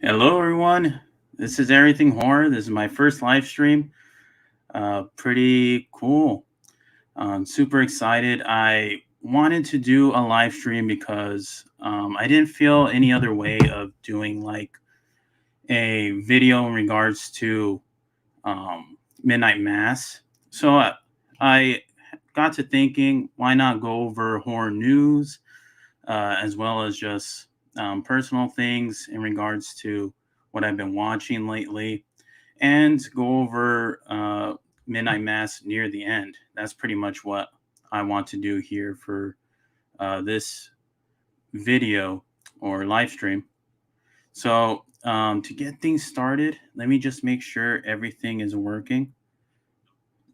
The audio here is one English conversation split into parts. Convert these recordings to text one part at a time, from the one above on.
Hello, everyone. This is Everything Horror. This is my first live stream. Pretty cool. Super excited. I wanted to do a live stream because I didn't feel any other way of doing like a video in regards to Midnight Mass. So I got to thinking, why not go over horror news as well as just personal things in regards to what I've been watching lately and go over Midnight Mass near the end. That's pretty much what I want to do here for this video or live stream. So, to get things started, let me just make sure everything is working.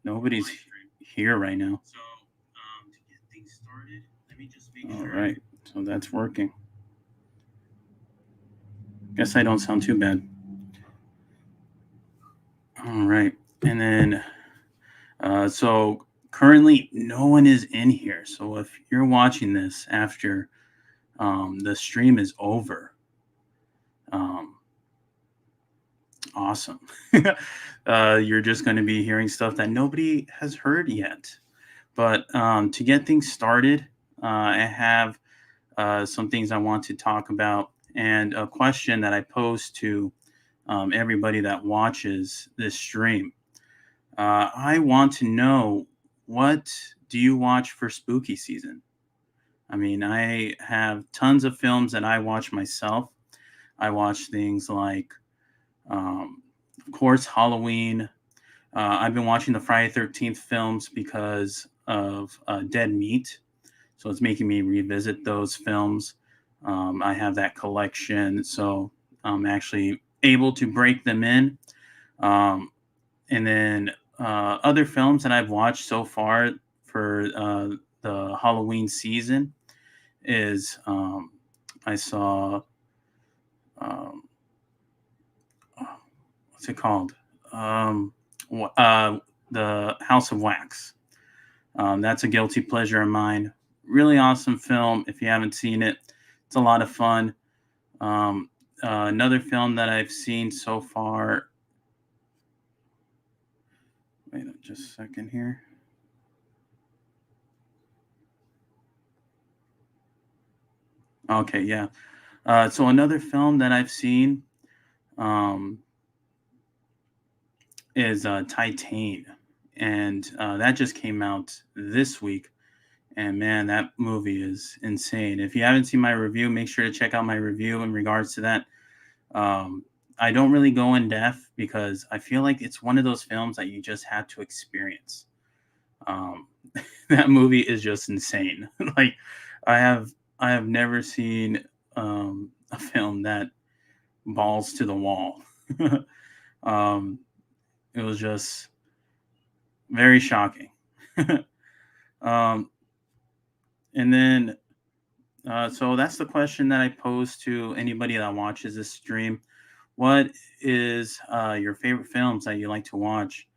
Nobody's here right now. To get things started, let me just make sure. All right, so that's working. Guess I don't sound too bad. All right, and then so currently no one is in here. So if you're watching this after the stream is over, um, awesome. You're just going to be hearing stuff that nobody has heard yet. But to get things started, I have some things I want to talk about and a question that I pose to everybody that watches this stream. I want to know, what do you watch for spooky season? I mean, I have tons of films that I watch myself. I watch things like, of course, Halloween. I've been watching the Friday 13th films because of Dead Meat. So it's making me revisit those films. I have that collection. So I'm actually able to break them in. Um, and then other films that I've watched so far for the Halloween season is I saw um, what's it called? Um, the House of Wax. That's a guilty pleasure of mine. Really awesome film. If you haven't seen it, it's a lot of fun. Another film that I've seen so far. Wait just a second here. Okay, yeah. So another film that I've seen um, is Titan, and that just came out this week. And man, that movie is insane. If you haven't seen my review, make sure to check out my review in regards to that. Um, I don't really go in depth because I feel like it's one of those films that you just have to experience. Um, that movie is just insane. Like I have I have never seen a film that balls to the wall. um, it was just very shocking. um, and then so that's the question that I pose to anybody that watches this stream. What is your favorite films that you like to watch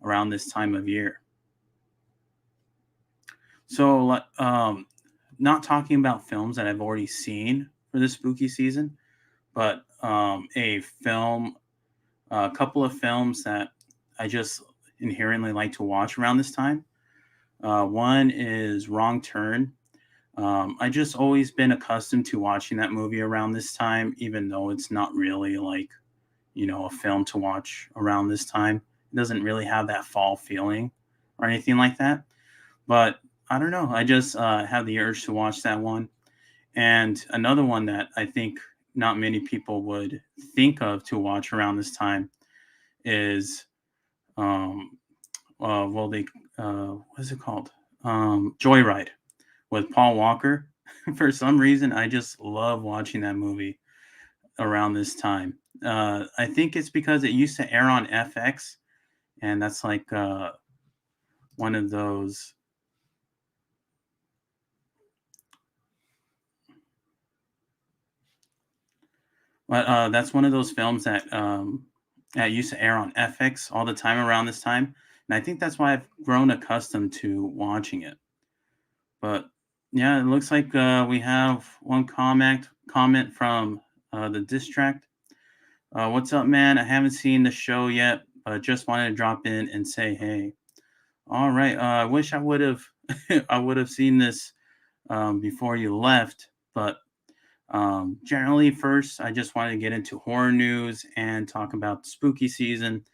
around this time of year? So, not talking about films that I've already seen for the spooky season, but a couple of films that I just inherently like to watch around this time. One is Wrong Turn. I just always been accustomed to watching that movie around this time, even though it's not really like, a film to watch around this time. It doesn't really have that fall feeling or anything like that. But I don't know. I just have the urge to watch that one. And another one that I think not many people would think of to watch around this time is, um, well, what is it called? Joyride with Paul Walker. For some reason, I just love watching that movie around this time. I think it's because it used to air on FX, and that's like one of those. But that's one of those films that used to air on FX all the time around this time, and I think that's why I've grown accustomed to watching it. But yeah, it looks like we have one comment from the distract. What's up, man? I haven't seen the show yet, but just wanted to drop in and say hey. All right. I wish I would have I would have seen this before you left, but generally, first, I just wanted to get into horror news and talk about the spooky season,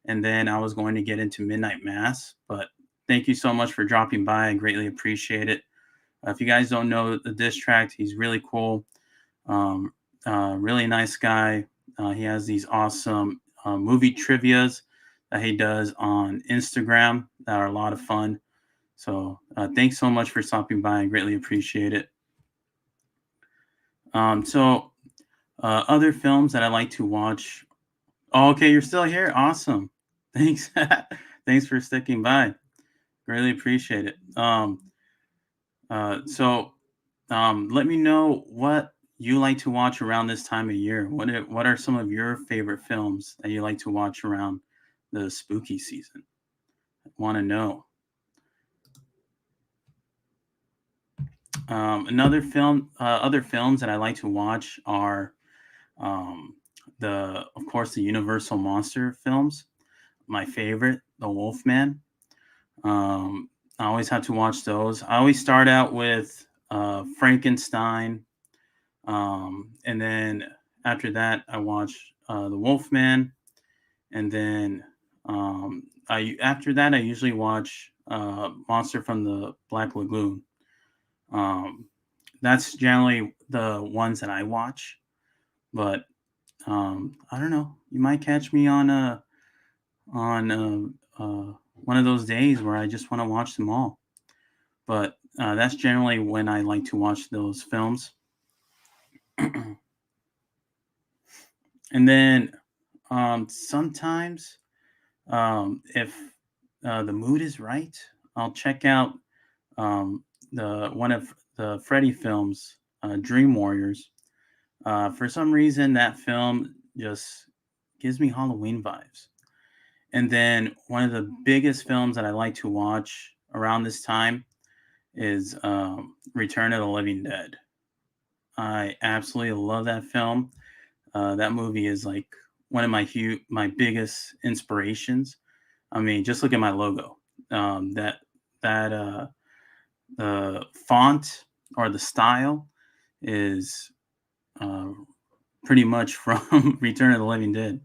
and then I was going to get into Midnight Mass. But thank you so much for dropping by. I greatly appreciate it. If you guys don't know the diss track, he's really cool. Um, really nice guy. He has these awesome movie trivias that he does on Instagram that are a lot of fun. So thanks so much for stopping by. I greatly appreciate it. So other films that I like to watch. Oh, okay, you're still here. Awesome. Thanks. Thanks for sticking by. Really appreciate it. So let me know what you like to watch around this time of year. What are some of your favorite films that you like to watch around the spooky season? I want to know. Other films that I like to watch are um, of course, the Universal monster films. My favorite, The Wolfman. Um, I always have to watch those. I always start out with Frankenstein, and then after that, I watch The Wolfman, and then I after that, I usually watch Monster from the Black Lagoon. Um, that's generally the ones that I watch, but I don't know. You might catch me on one of those days where I just want to watch them all. But that's generally when I like to watch those films. And then sometimes, if the mood is right, I'll check out the one of the Freddy films, Dream Warriors. For some reason, that film just gives me Halloween vibes. And then one of the biggest films that I like to watch around this time is Return of the Living Dead. I absolutely love that film. That movie is like one of my biggest inspirations. I mean, just look at my logo. That the font or the style is uh, pretty much from Return of the Living Dead.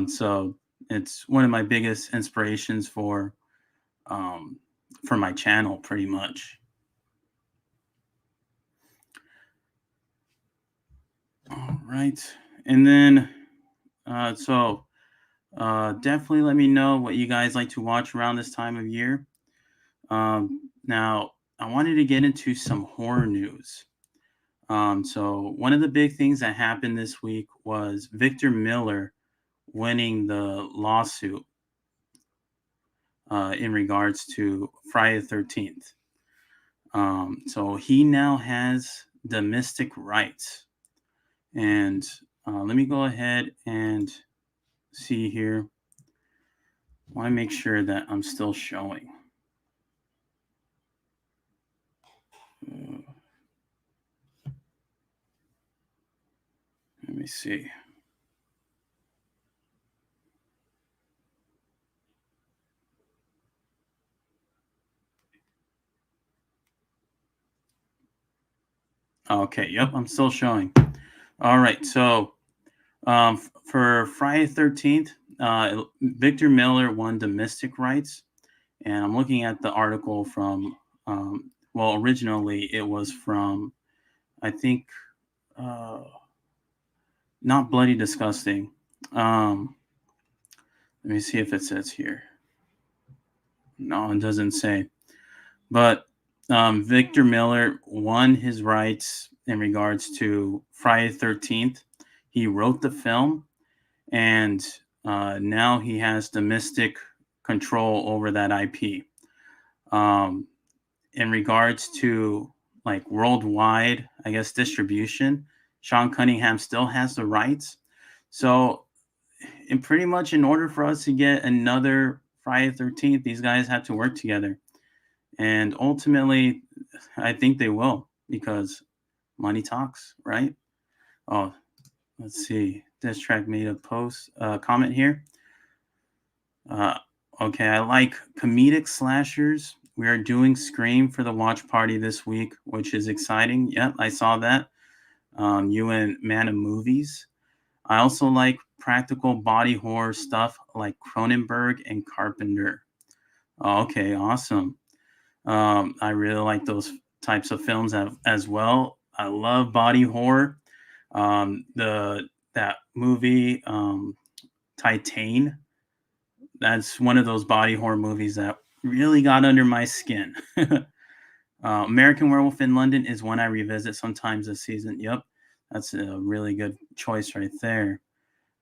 So it's one of my biggest inspirations um, for my channel, pretty much. All right, and then definitely let me know what you guys like to watch around this time of year. Now, I wanted to get into some horror news. So one of the big things that happened this week was Victor Miller winning the lawsuit in regards to Friday the 13th. So he now has domestic rights. And let me go ahead and see here. I want to make sure that I'm still showing. Let me see. Okay, yep, I'm still showing. All right, so for Friday 13th, Victor Miller won domestic rights. And I'm looking at the article from, well, originally it was from, I think, uh, not Bloody Disgusting. Let me see if it says here. No, it doesn't say. But Victor Miller won his rights in regards to Friday 13th. He wrote the film, and now he has domestic control over that IP. Um, in regards to like worldwide, I guess, distribution, Sean Cunningham still has the rights. So, pretty much in order for us to get another Friday the 13th, these guys have to work together. And ultimately, I think they will because money talks, right? Oh, let's see. Diss Track made a post comment here. Uh, okay, I like comedic slashers. We are doing Scream for the watch party this week, which is exciting. Yep, I saw that. You and Man of Movies. I also like practical body horror stuff like Cronenberg and Carpenter. Oh, okay, awesome. I really like those types of films as well. I love body horror. The that movie Titan. That's one of those body horror movies that really got under my skin. American Werewolf in London is one I revisit sometimes this season. Yep, that's a really good choice right there.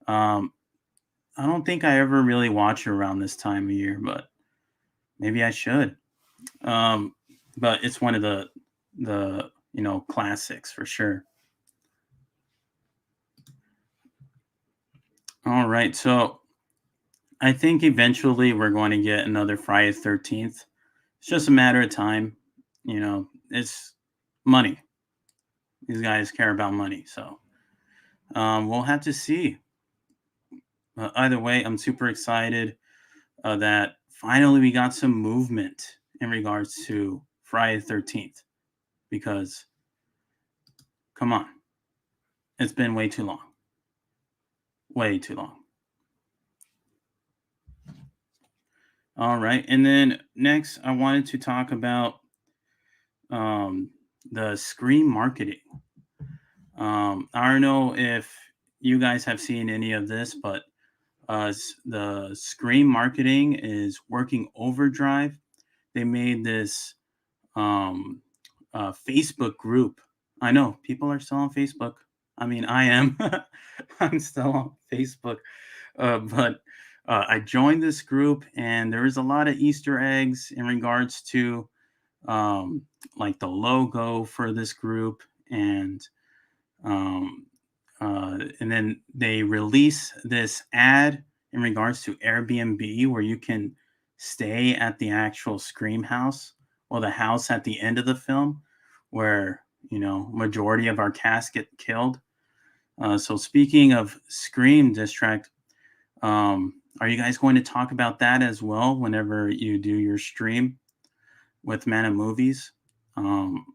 Um, I don't think I ever really watch it around this time of year, but maybe I should. Um, but it's one of the classics for sure. All right, so I think eventually we're going to get another Friday 13th. It's just a matter of time. It's money. These guys care about money, so we'll have to see. Either way, I'm super excited that finally we got some movement in regards to Friday the 13th because, come on, it's been way too long. Way too long. All right. And then next, I wanted to talk about um, the Scream marketing. I don't know if you guys have seen any of this, but the Scream marketing is working overdrive. They made this Facebook group. I know people are still on Facebook. I mean, I am. I'm still on Facebook. But I joined this group, and there is a lot of Easter eggs in regards to um, like the logo for this group, um, and then they release this ad in regards to Airbnb where you can stay at the actual Scream house or the house at the end of the film where majority of our cast get killed. So speaking of Scream Distract, are you guys going to talk about that as well whenever you do your stream with Man of Movies? Um,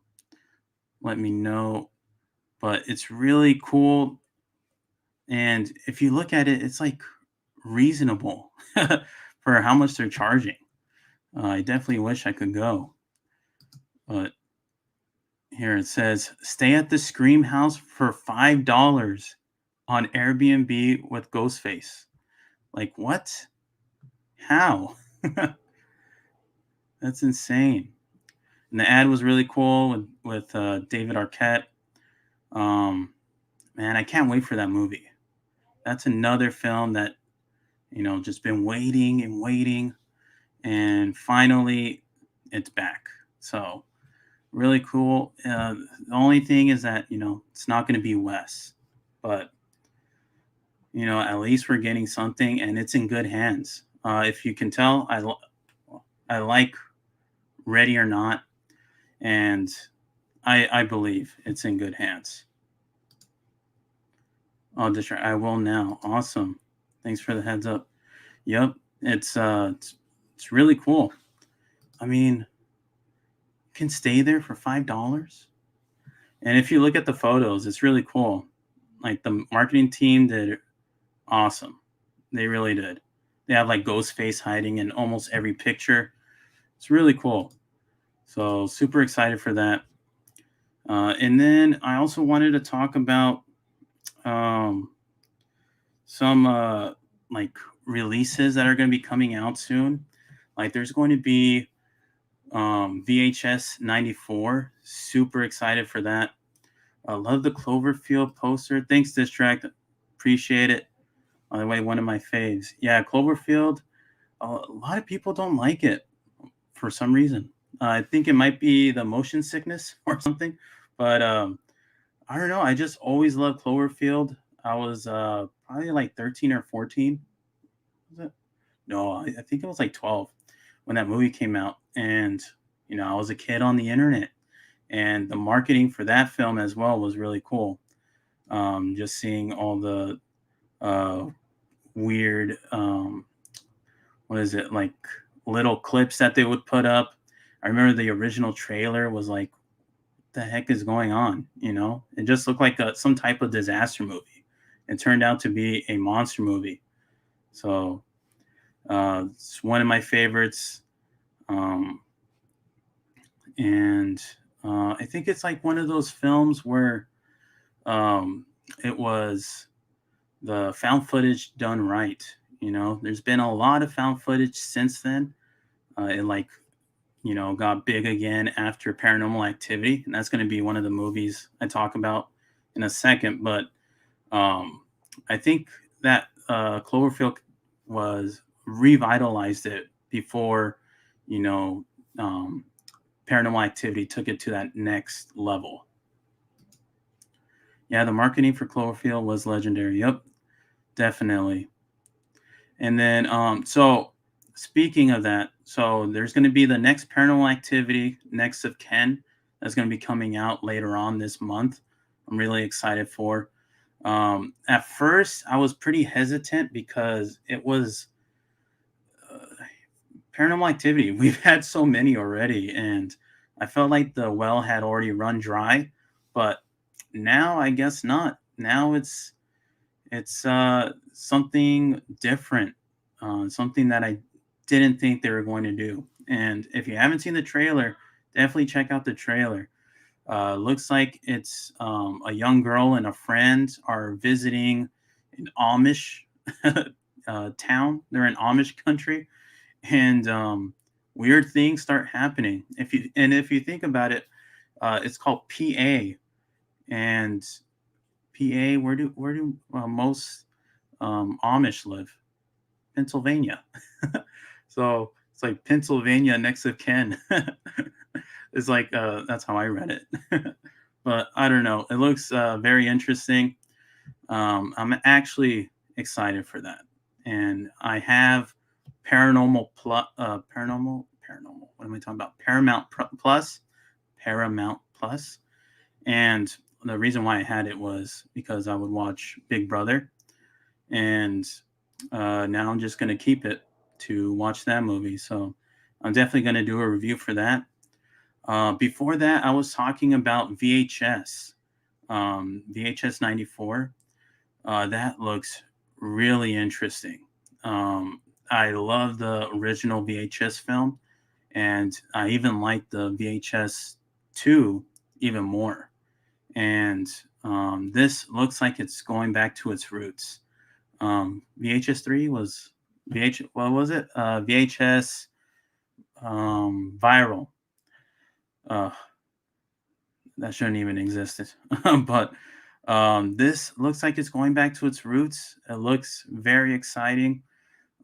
Let me know. But it's really cool. And if you look at it, it's like reasonable for how much they're charging. I definitely wish I could go. But here it says stay at the Scream House for $5 on Airbnb with Ghostface. Like, what? How? That's insane. And the ad was really cool with David Arquette. Man, I can't wait for that movie. That's another film that just been waiting and waiting, and finally it's back. So really cool. The only thing is that it's not going to be Wes, but at least we're getting something, and it's in good hands. If you can tell, I like Ready or Not, and I believe it's in good hands. Oh, I will now. Awesome. Thanks for the heads up. Yep, it's really cool. I mean, you can stay there for $5, and if you look at the photos, it's really cool. Like the marketing team did awesome. They really did. They have like Ghostface hiding in almost every picture. It's really cool. So super excited for that. And then I also wanted to talk about um, some like releases that are going to be coming out soon. Like there's going to be VHS 94. Super excited for that. I love the Cloverfield poster. Thanks, Distract. Appreciate it. By the way, one of my faves. Yeah, Cloverfield. A lot of people don't like it for some reason. I think it might be the motion sickness or something. But I don't know. I just always loved Cloverfield. I was probably like 13 or 14. Was it? No, I think it was like 12 when that movie came out. And, I was a kid on the internet. And the marketing for that film as well was really cool. Just seeing all uh, weird, what is it, like little clips that they would put up. I remember the original trailer was like, the heck is going on? It just looked like some type of disaster movie. It turned out to be a monster movie. So it's one of my favorites. Um, and I think it's like one of those films where um, it was the found footage done right. There's been a lot of found footage since then. It like got big again after Paranormal Activity, and that's going to be one of the movies I talk about in a second. But I think that Cloverfield was revitalized it before, you know, um, Paranormal Activity took it to that next level. Yeah, the marketing for Cloverfield was legendary. Yep, definitely. And then, so speaking of that, so there's going to be the next Paranormal Activity, Next of Ken, that's going to be coming out later on this month. I'm really excited for. At first, I was pretty hesitant because it was Paranormal Activity. We've had so many already, and I felt like the well had already run dry. But now, I guess not. Now it's something different, something that I didn't think they were going to do. And if you haven't seen the trailer, definitely check out the trailer. Looks like it's a young girl and a friend are visiting an Amish town. They're in Amish country, and weird things start happening. If you think about it, it's called PA, and PA. Where do most Amish live? Pennsylvania. So it's like Pennsylvania next of Ken. It's like that's how I read it. But I don't know. It looks very interesting. I'm actually excited for that, and I have paranormal. What am I talking about? Paramount Plus, and the reason why I had it was because I would watch Big Brother, and now I'm just gonna keep it to watch that movie. So I'm definitely gonna do a review for that. Before that, I was talking about VHS, VHS 94. That looks really interesting. I love the original VHS film, and I even like the VHS 2 even more. And this looks like it's going back to its roots. VHS 3 was what was it? VHS viral. Uh, that shouldn't even exist. But this looks like it's going back to its roots. It looks very exciting.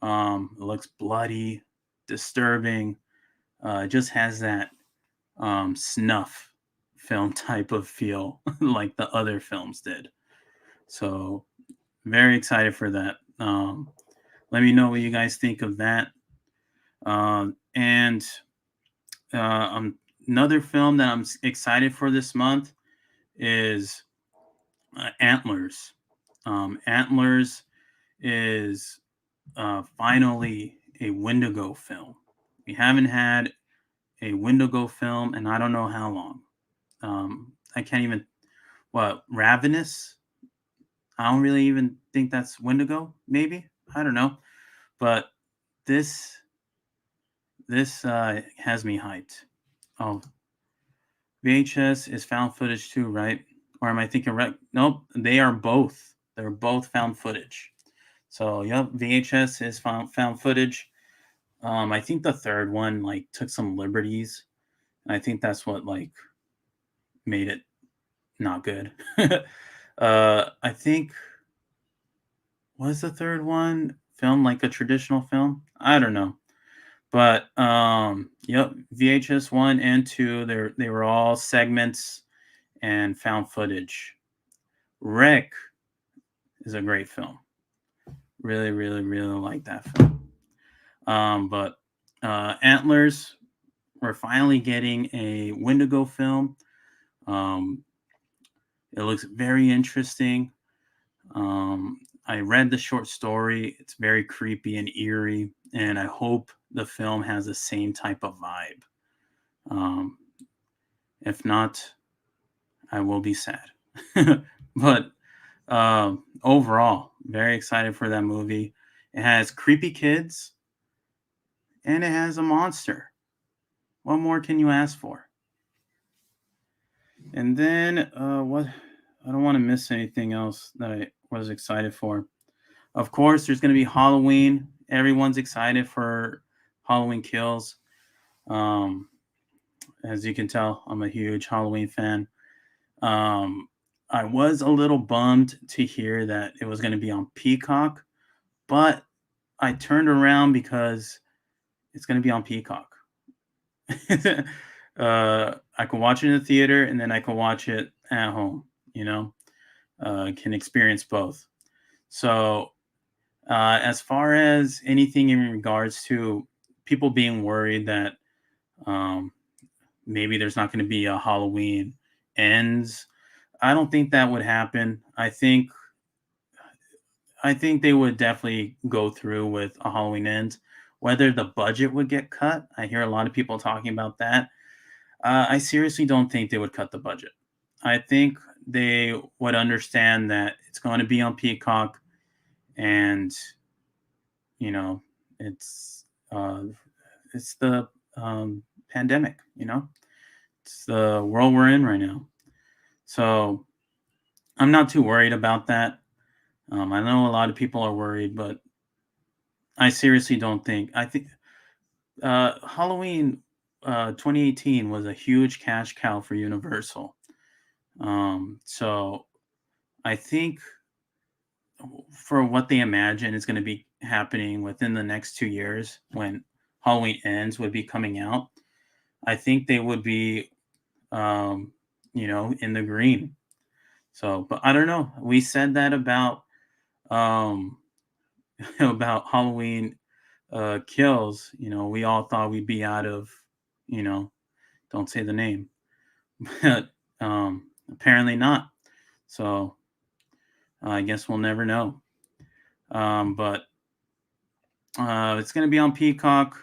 It looks bloody, disturbing. It just has that snuff film type of feel like the other films did. So very excited for that. Let me know what you guys think of that. And another film that I'm excited for this month is Antlers. Antlers is finally a Wendigo film. We haven't had a Wendigo film, and I don't know how long. I can't even. What, Ravenous? I don't really even think that's Wendigo. Maybe, I don't know, but this this has me hyped. Oh, VHS is found footage too, right? Or am I thinking right? Nope, they are both. They're both found footage. So, yep, VHS is found footage. I think the third one like took some liberties. And I think that's what like made it not good. I think, was the third one filmed like a traditional film? I don't know. But yep, VHS 1 and 2, they were all segments and found footage. Wreck is a great film. Really, really, really like that film. But Antlers, we're finally getting a Wendigo film. Um, it looks very interesting. I read the short story. It's very creepy and eerie, and I hope the film has the same type of vibe. Um, if not, I will be sad. But overall, very excited for that movie. It has creepy kids and it has a monster. What more can you ask for? And then what? I don't want to miss anything else that I was excited for. Of course, there's going to be Halloween. Everyone's excited for Halloween Kills. Um, as you can tell, I'm a huge Halloween fan. Um, I was a little bummed to hear that it was going to be on Peacock, but I turned around because it's going to be on Peacock. I can watch it in the theater and then I can watch it at home. You know, can experience both. So, as far as anything in regards to people being worried that um, maybe there's not going to be a Halloween ends, I don't think that would happen. I think they would definitely go through with a Halloween ends. Whether the budget would get cut, I hear a lot of people talking about that. I seriously don't think they would cut the budget. I think they would understand that it's going to be on Peacock, and you know, it's uh, it's the pandemic. It's the world we're in right now. So I'm not too worried about that. I know a lot of people are worried, but I seriously don't think. I think Halloween 2018 was a huge cash cow for Universal. So I think for what they imagine is going to be happening within the next 2 years when Halloween ends would be coming out, I think they would be, um, in the green. So, but I don't know. We said that um, about Halloween kills. We all thought we'd be out of, you know, don't say the name, but apparently not. So I guess we'll never know. But it's going to be on Peacock.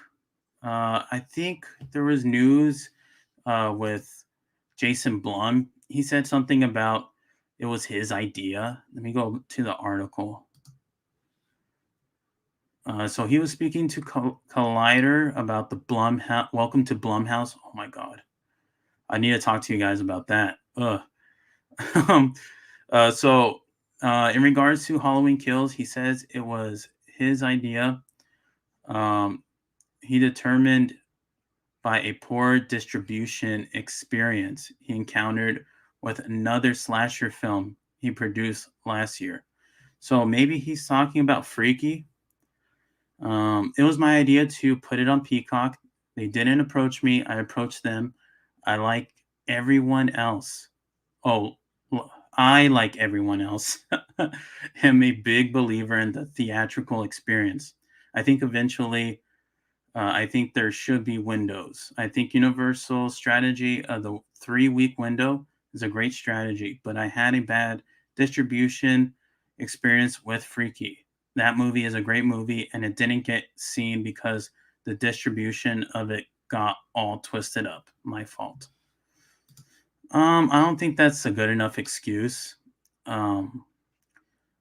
I think there was news with Jason Blum. He said something about it was his idea. Let me go to the article. So he was speaking to Collider about the Blumhouse. Welcome to Blumhouse. Oh my God, I need to talk to you guys about that. Ugh. um, in regards to Halloween Kills, he says it was his idea. Um, he determined by a poor distribution experience he encountered with another slasher film he produced last year. So maybe he's talking about Freaky. It was my idea to put it on Peacock. They didn't approach me. I approached them. I like everyone else. Oh, I, like everyone else, am a big believer in the theatrical experience. I think eventually, I think there should be windows. I think Universal strategy of the 3-week window is a great strategy, but I had a bad distribution experience with Freaky. That movie is a great movie, and it didn't get seen because the distribution of it got all twisted up. My fault. I don't think that's a good enough excuse. Um,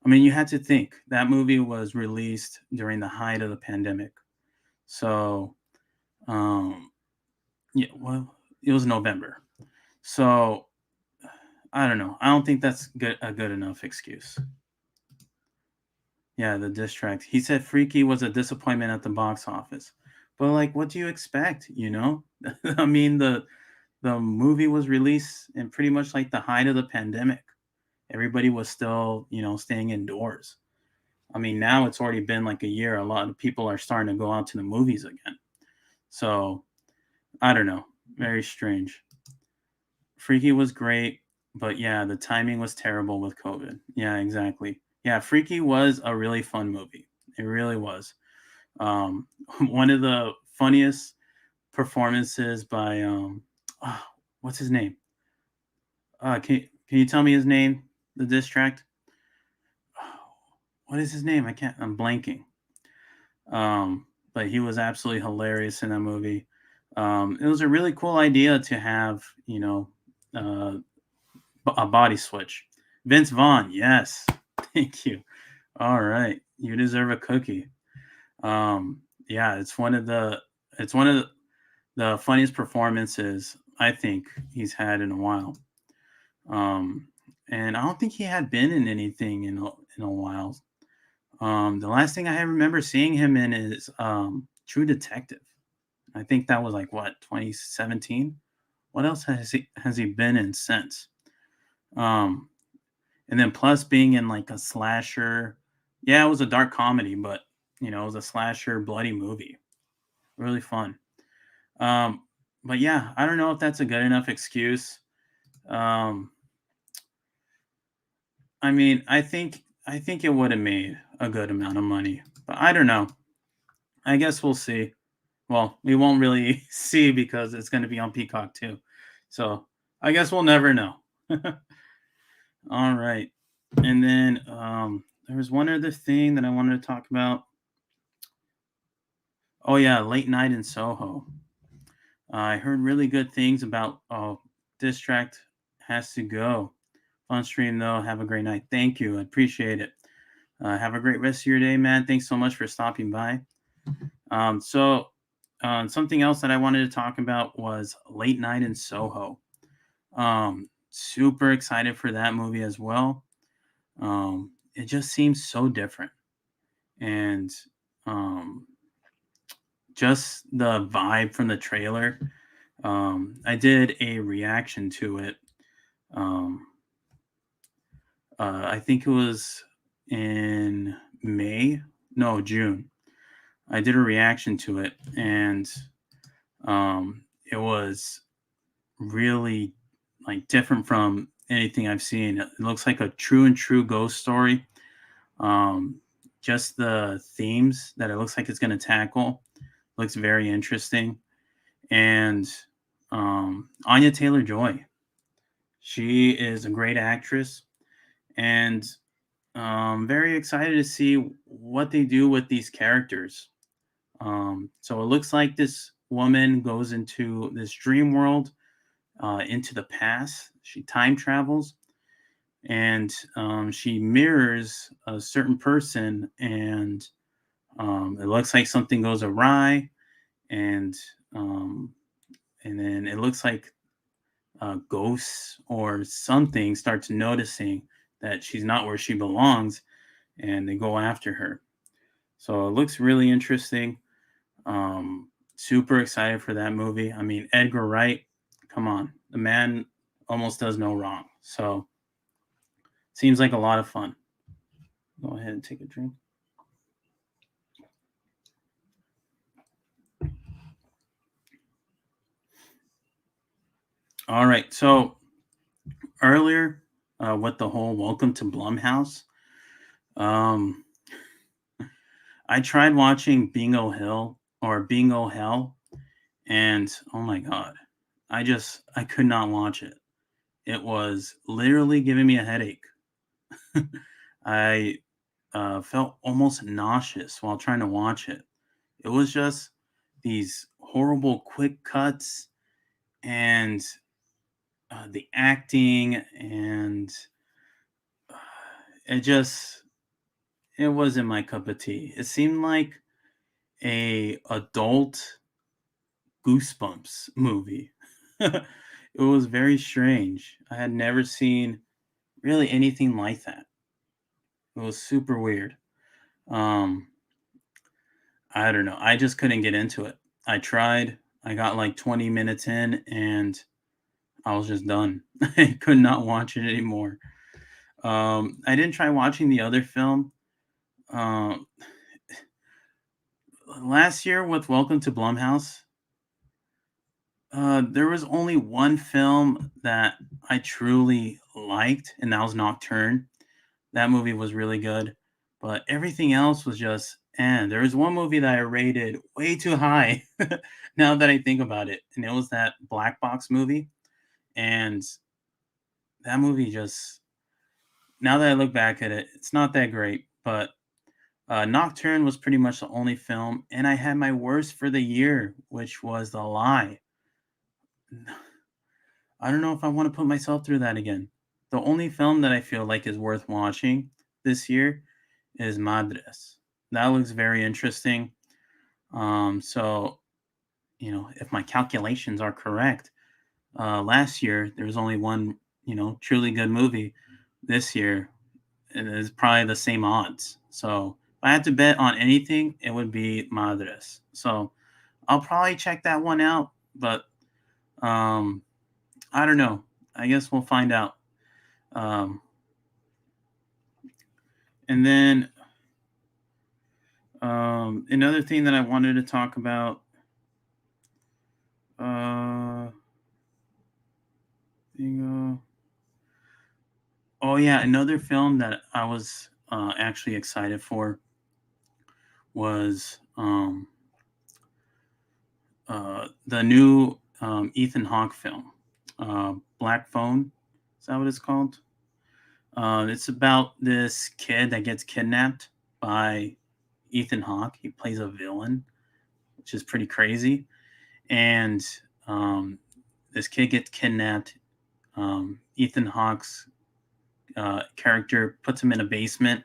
I mean, you had to think that movie was released during the height of the pandemic. So, um, yeah, well, it was November. So, I don't know. I don't think that's a good enough excuse. Yeah, the diss track. He said Freaky was a disappointment at the box office. But like, what do you expect? I mean, the movie was released in pretty much like the height of the pandemic. Everybody was still, staying indoors. I mean, now it's already been like a year. A lot of people are starting to go out to the movies again. So I don't know. Very strange. Freaky was great, but yeah, the timing was terrible with COVID. Yeah, exactly. Yeah, Freaky was a really fun movie. It really was. One of the funniest performances by oh, what's his name? Can you tell me his name? The diss track. what is his name? I'm blanking. But he was absolutely hilarious in that movie. It was a really cool idea to have, uh, a body switch. Vince Vaughn, yes. Thank you. All right. You deserve a cookie. Yeah, it's one of the funniest performances I think he's had in a while. Um, and I don't think he had been in anything in a while. The last thing I remember seeing him in is True Detective. I think that was like what, 2017. What else has he been in since? Um, and then plus being in like a slasher. Yeah, it was a dark comedy, but it was a slasher bloody movie. Really fun. Um, but yeah, I don't know if that's a good enough excuse. Um, I mean, I think it would have made a good amount of money, but I don't know. I guess we'll see. Well, we won't really see because it's going to be on Peacock too. So I guess we'll never know. All right. And then there was one other thing that I wanted to talk about. Oh yeah, Late Night in Soho. I heard really good things about. Oh, Distract has to go. Fun stream though. Have a great night. Thank you. I appreciate it. Have a great rest of your day, man. Thanks so much for stopping by. Something else that I wanted to talk about was Late Night in Soho. Super excited for that movie as well. It just seems so different, and um, just the vibe from the trailer. I did a reaction to it. Um, I think it was in May, no, June. I did a reaction to it, and it was really like different from anything I've seen. It looks like a true and true ghost story. Um, just the themes that it looks like it's going to tackle looks very interesting. And Anya Taylor Joy, she is a great actress, and very excited to see what they do with these characters. So it looks like this woman goes into this dream world, into the past. She time travels, and she mirrors a certain person, and it looks like something goes awry, and um, and then it looks like ghosts or something starts noticing that she's not where she belongs, and they go after her. So it looks really interesting. Super excited for that movie. I mean, Edgar Wright, come on, the man almost does no wrong. So seems like a lot of fun. Go ahead and take a drink. All right. So earlier, with the whole welcome to Blumhouse, um, I tried watching Bingo Hill or Bingo Hell, and oh my god, I could not watch it. It was literally giving me a headache. I felt almost nauseous while trying to watch it. It was just these horrible quick cuts, and the acting, and uh, it just it wasn't my cup of tea. It seemed like a adult Goosebumps movie. It was very strange. I had never seen really anything like that. It was super weird. Um, I don't know. I just couldn't get into it. I tried. I got like 20 minutes in, and I was just done. I could not watch it anymore. I didn't try watching the other film. Um, Last year with Welcome to Blumhouse, there was only one film that I truly liked, and that was Nocturne. That movie was really good, but everything else was just. And there was one movie that I rated way too high. Now that I think about it, and it was that Black Box movie, and that movie just. Now that I look back at it, it's not that great, but Nocturne was pretty much the only film, and I had my worst for the year, which was The Lie. I don't know if I want to put myself through that again. The only film that I feel like is worth watching this year is Madres. That looks very interesting. So if my calculations are correct, last year there was only one, truly good movie. This year, it is probably the same odds. So if I had to bet on anything, it would be Madres. So I'll probably check that one out, but um, I don't know. I guess we'll find out. Um, and then another thing that I wanted to talk about. Uh, oh yeah, another film that I was actually excited for was the new Ethan Hawke film, Black Phone. Is that what it's called? It's about this kid that gets kidnapped by Ethan Hawke. He plays a villain, which is pretty crazy. And um, this kid gets kidnapped. Ethan Hawke's character puts him in a basement,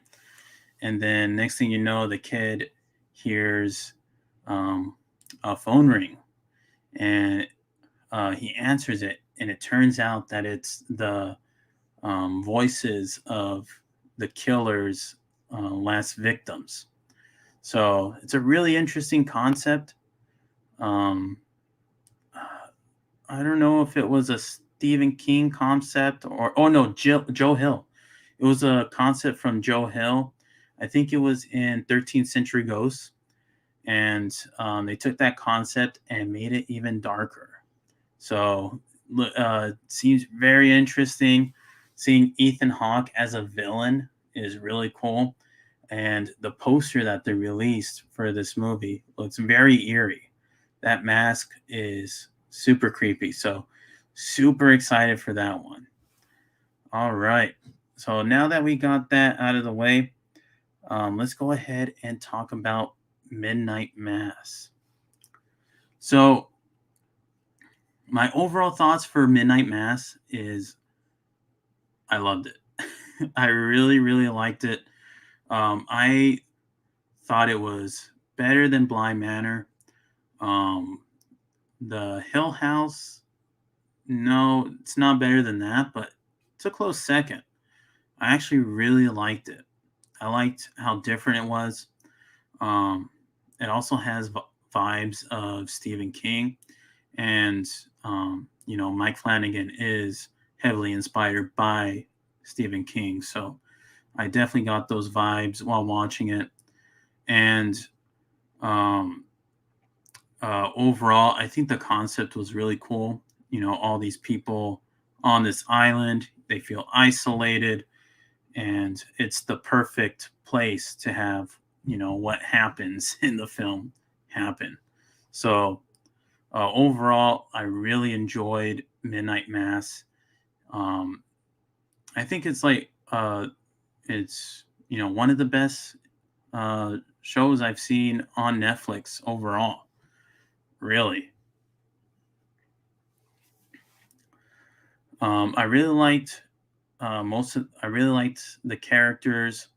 and then next thing you know, the kid hears a phone ring, and he answers it, and it turns out that it's the voices of the killer's last victims. So it's a really interesting concept. Um, I don't know if it was a Stephen King concept or oh no, Joe Hill. It was a concept from Joe Hill. I think it was in 13th Century Ghosts, and they took that concept and made it even darker. So seems very interesting. Seeing Ethan Hawke as a villain is really cool, and the poster that they released for this movie looks very eerie. That mask is super creepy. So super excited for that one. All right. So now that we got that out of the way, let's go ahead and talk about Midnight Mass. So my overall thoughts for Midnight Mass is I loved it. I really, really liked it. I thought it was better than Bly Manor. Um, the Hill House, no, it's not better than that, but it's a close second. I actually really liked it. I liked how different it was. Um, it also has vibes of Stephen King, and Mike Flanagan is heavily inspired by Stephen King, so I definitely got those vibes while watching it. And um, overall, I think the concept was really cool. All these people on this island, they feel isolated, and it's the perfect place to have, what happens in the film happen. So, overall, I really enjoyed Midnight Mass. Um, I think it's one of the best shows I've seen on Netflix overall. Really, I really liked I really liked the characters.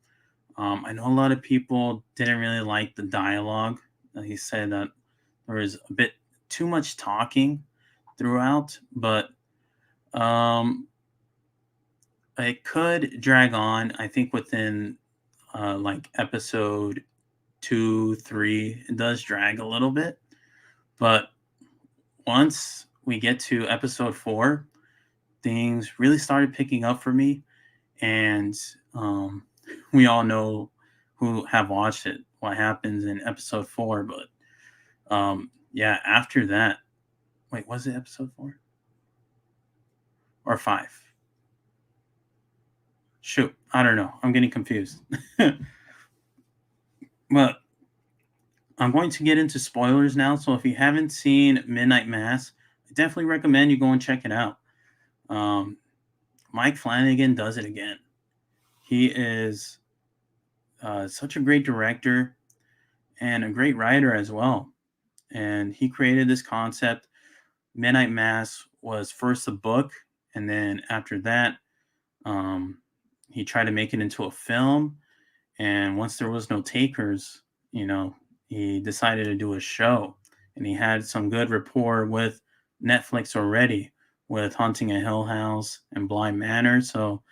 I know a lot of people didn't really like the dialogue. He said that there was a bit too much talking throughout, but um, it could drag on. I think within like episode 2, 3, it does drag a little bit. But once we get to episode 4, things really started picking up for me. And we all know who have watched it what happens in episode 4. But yeah, after that, wait, was it episode 4 or 5? Shoot, I don't know. I'm getting confused. But I'm going to get into spoilers now. So if you haven't seen Midnight Mass, I definitely recommend you go and check it out. Um, Mike Flanagan does it again. He is such a great director and a great writer as well. And he created this concept. Midnight Mass was first a book, and then after that, um, he tried to make it into a film. And once there was no takers, he decided to do a show. And he had some good rapport with Netflix already, with Haunting a Hill House and Blind Manor. So,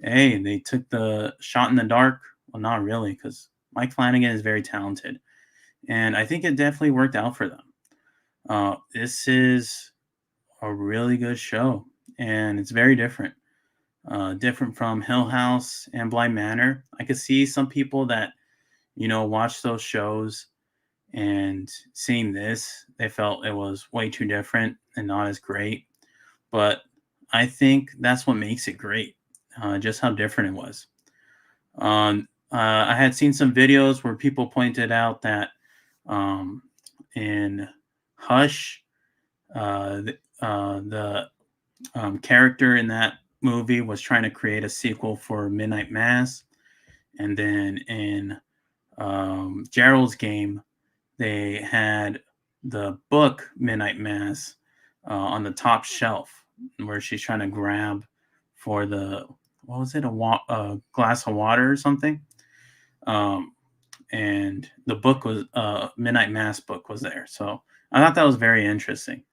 hey, they took the shot in the dark. Well, not really, because Mike Flanagan is very talented. And I think it definitely worked out for them. This is a really good show, and it's very different. Different from Hill House and Blind Manor. I could see some people that watch those shows and seeing this, they felt it was way too different and not as great. But I think that's what makes it great, just how different it was. I had seen some videos where people pointed out that um, in Hush, the character in that movie was trying to create a sequel for Midnight Mass, and then in Gerald's Game, they had the book Midnight Mass on the top shelf, where she's trying to grab for the what was it, a glass of water or something. Um, and the book was Midnight Mass book was there, so I thought that was very interesting.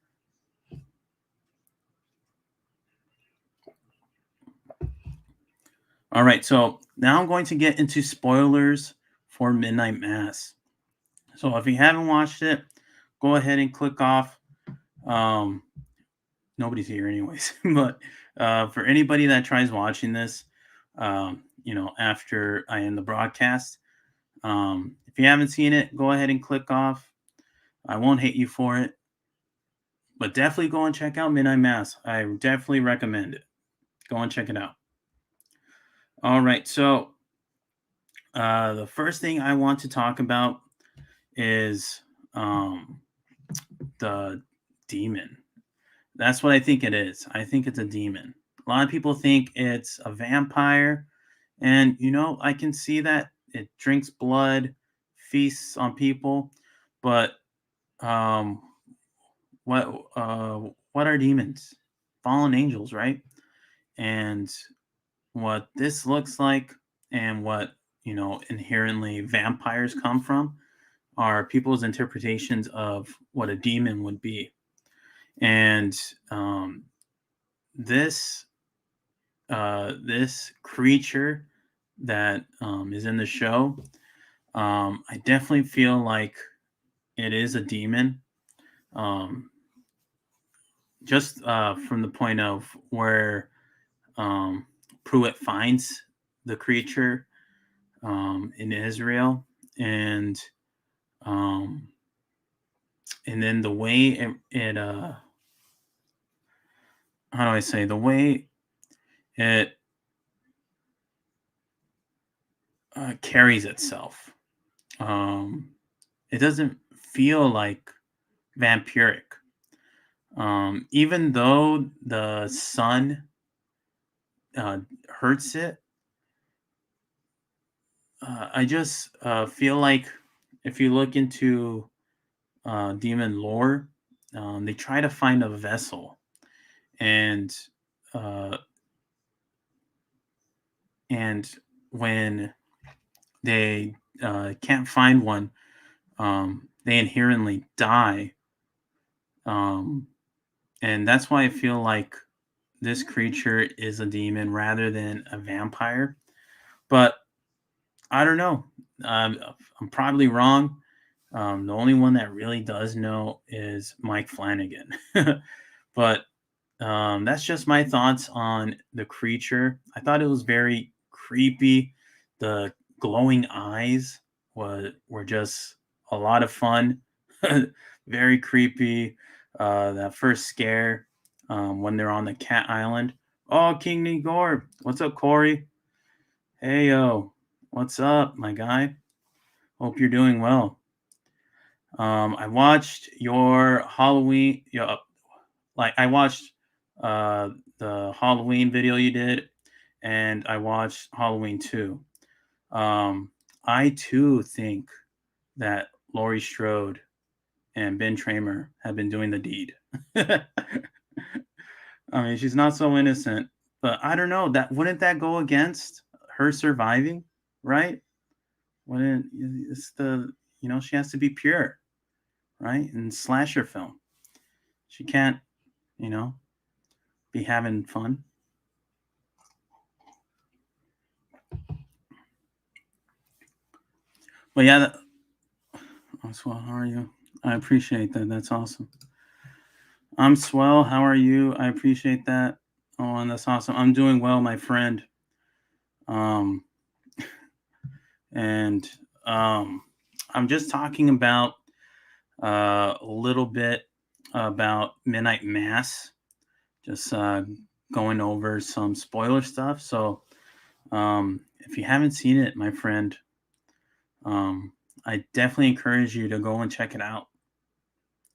All right, so now I'm going to get into spoilers for Midnight Mass. So if you haven't watched it, go ahead and click off. Um, Nobody's here anyways, but for anybody that tries watching this, after I end the broadcast, if you haven't seen it, go ahead and click off. I won't hate you for it, but definitely go and check out Midnight Mass. I definitely recommend it. Go and check it out. All right, so the first thing I want to talk about is the demon. That's what I think it is. I think it's a demon. A lot of people think it's a vampire, and I can see that it drinks blood, feasts on people, but um, what are demons? Fallen angels, right? And what this looks like, and what inherently vampires come from, are people's interpretations of what a demon would be. And this this creature that is in the show, I definitely feel like it is a demon. Um, just from the point of where Pruitt finds the creature in Israel, and um, and then the way it how do I say, the way it carries itself. Um, it doesn't feel like vampiric. Even though the sun hurts it, I just feel like if you look into demon lore, they try to find a vessel, and uh, and when they can't find one, they inherently die. Um, and that's why I feel like this creature is a demon rather than a vampire. But I don't know. I'm probably wrong. The only one that really does know is Mike Flanagan. But that's just my thoughts on the creature. I thought it was very creepy. The glowing eyes were just a lot of fun. Very creepy. That first scare when they're on the cat island. Oh, King Nigor. What's up, Corey? Hey, yo. What's up, my guy? Hope you're doing well. I watched your Halloween. I watched uh, the Halloween video you did, and I watched Halloween 2. Um, I too think that Laurie Strode and Ben Tramer have been doing the deed. I mean, she's not so innocent, but I don't know. That wouldn't that go against her surviving, right? Wouldn't it's the she has to be pure, right? In slasher film, she can't you know be having fun. But yeah, Swell, how are you? I appreciate that. That's awesome. I'm Swell. How are you? I appreciate that. Oh, and that's awesome. I'm doing well, my friend. Um, and I'm just talking about a little bit about Midnight Mass. Just going over some spoiler stuff. So if you haven't seen it, my friend, um, I definitely encourage you to go and check it out.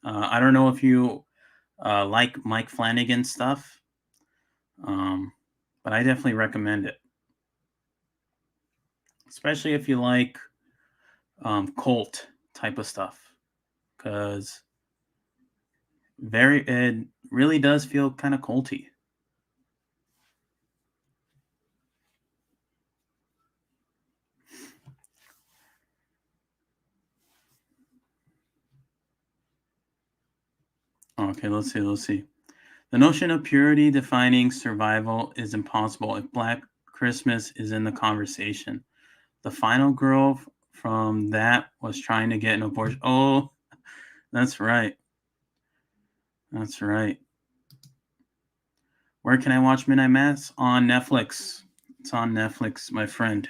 I don't know if you like Mike Flanagan stuff, um, but I definitely recommend it, especially if you like cult type of stuff, because it really does feel kind of culty. Okay, let's see. Let's see. The notion of purity defining survival is impossible if Black Christmas is in the conversation. The final girl from that was trying to get an abortion. Oh, that's right. That's right. Where can I watch Midnight Mass? On Netflix. It's on Netflix, my friend.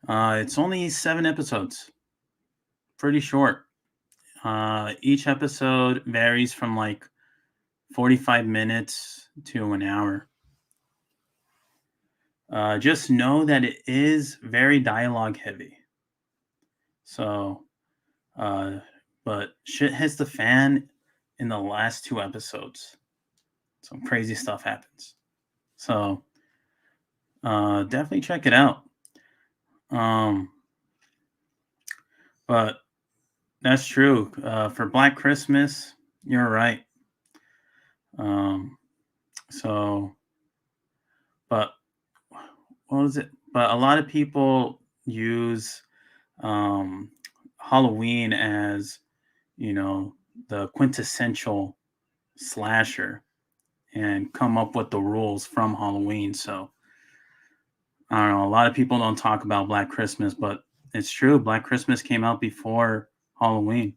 It's only 7 episodes. Pretty short. Each episode varies from like 45 minutes to an hour. Just know that it is very dialogue heavy. So, uh, but shit hits the fan in the last 2 episodes. Some crazy stuff happens. So, definitely check it out. Um, but that's true. For Black Christmas, you're right. Um, so, but what was it? But a lot of people use um, Halloween as, you know, the quintessential slasher and come up with the rules from Halloween. So I don't know. A lot of people don't talk about Black Christmas, but it's true. Black Christmas came out before Halloween.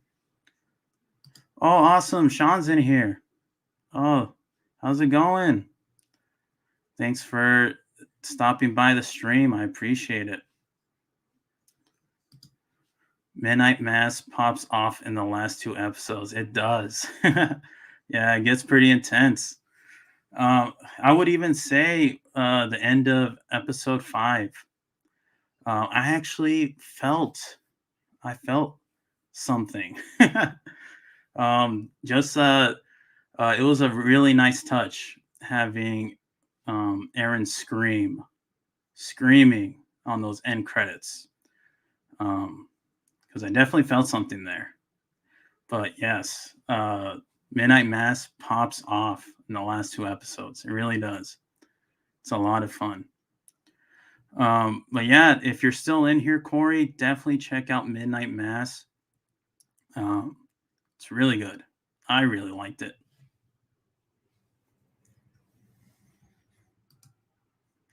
Oh, awesome. Sean's in here. Oh, how's it going? Thanks for stopping by the stream. I appreciate it. Midnight Mass pops off in the last 2 episodes. It does. Yeah, it gets pretty intense. I would even say the end of episode 5. I felt something. Just it was a really nice touch having Aaron screaming on those end credits. Because I definitely felt something there. But yes, Midnight Mass pops off in the last 2 episodes. It really does. It's a lot of fun. But yeah, if you're still in here, Corey, definitely check out Midnight Mass. Um, it's really good. I really liked it.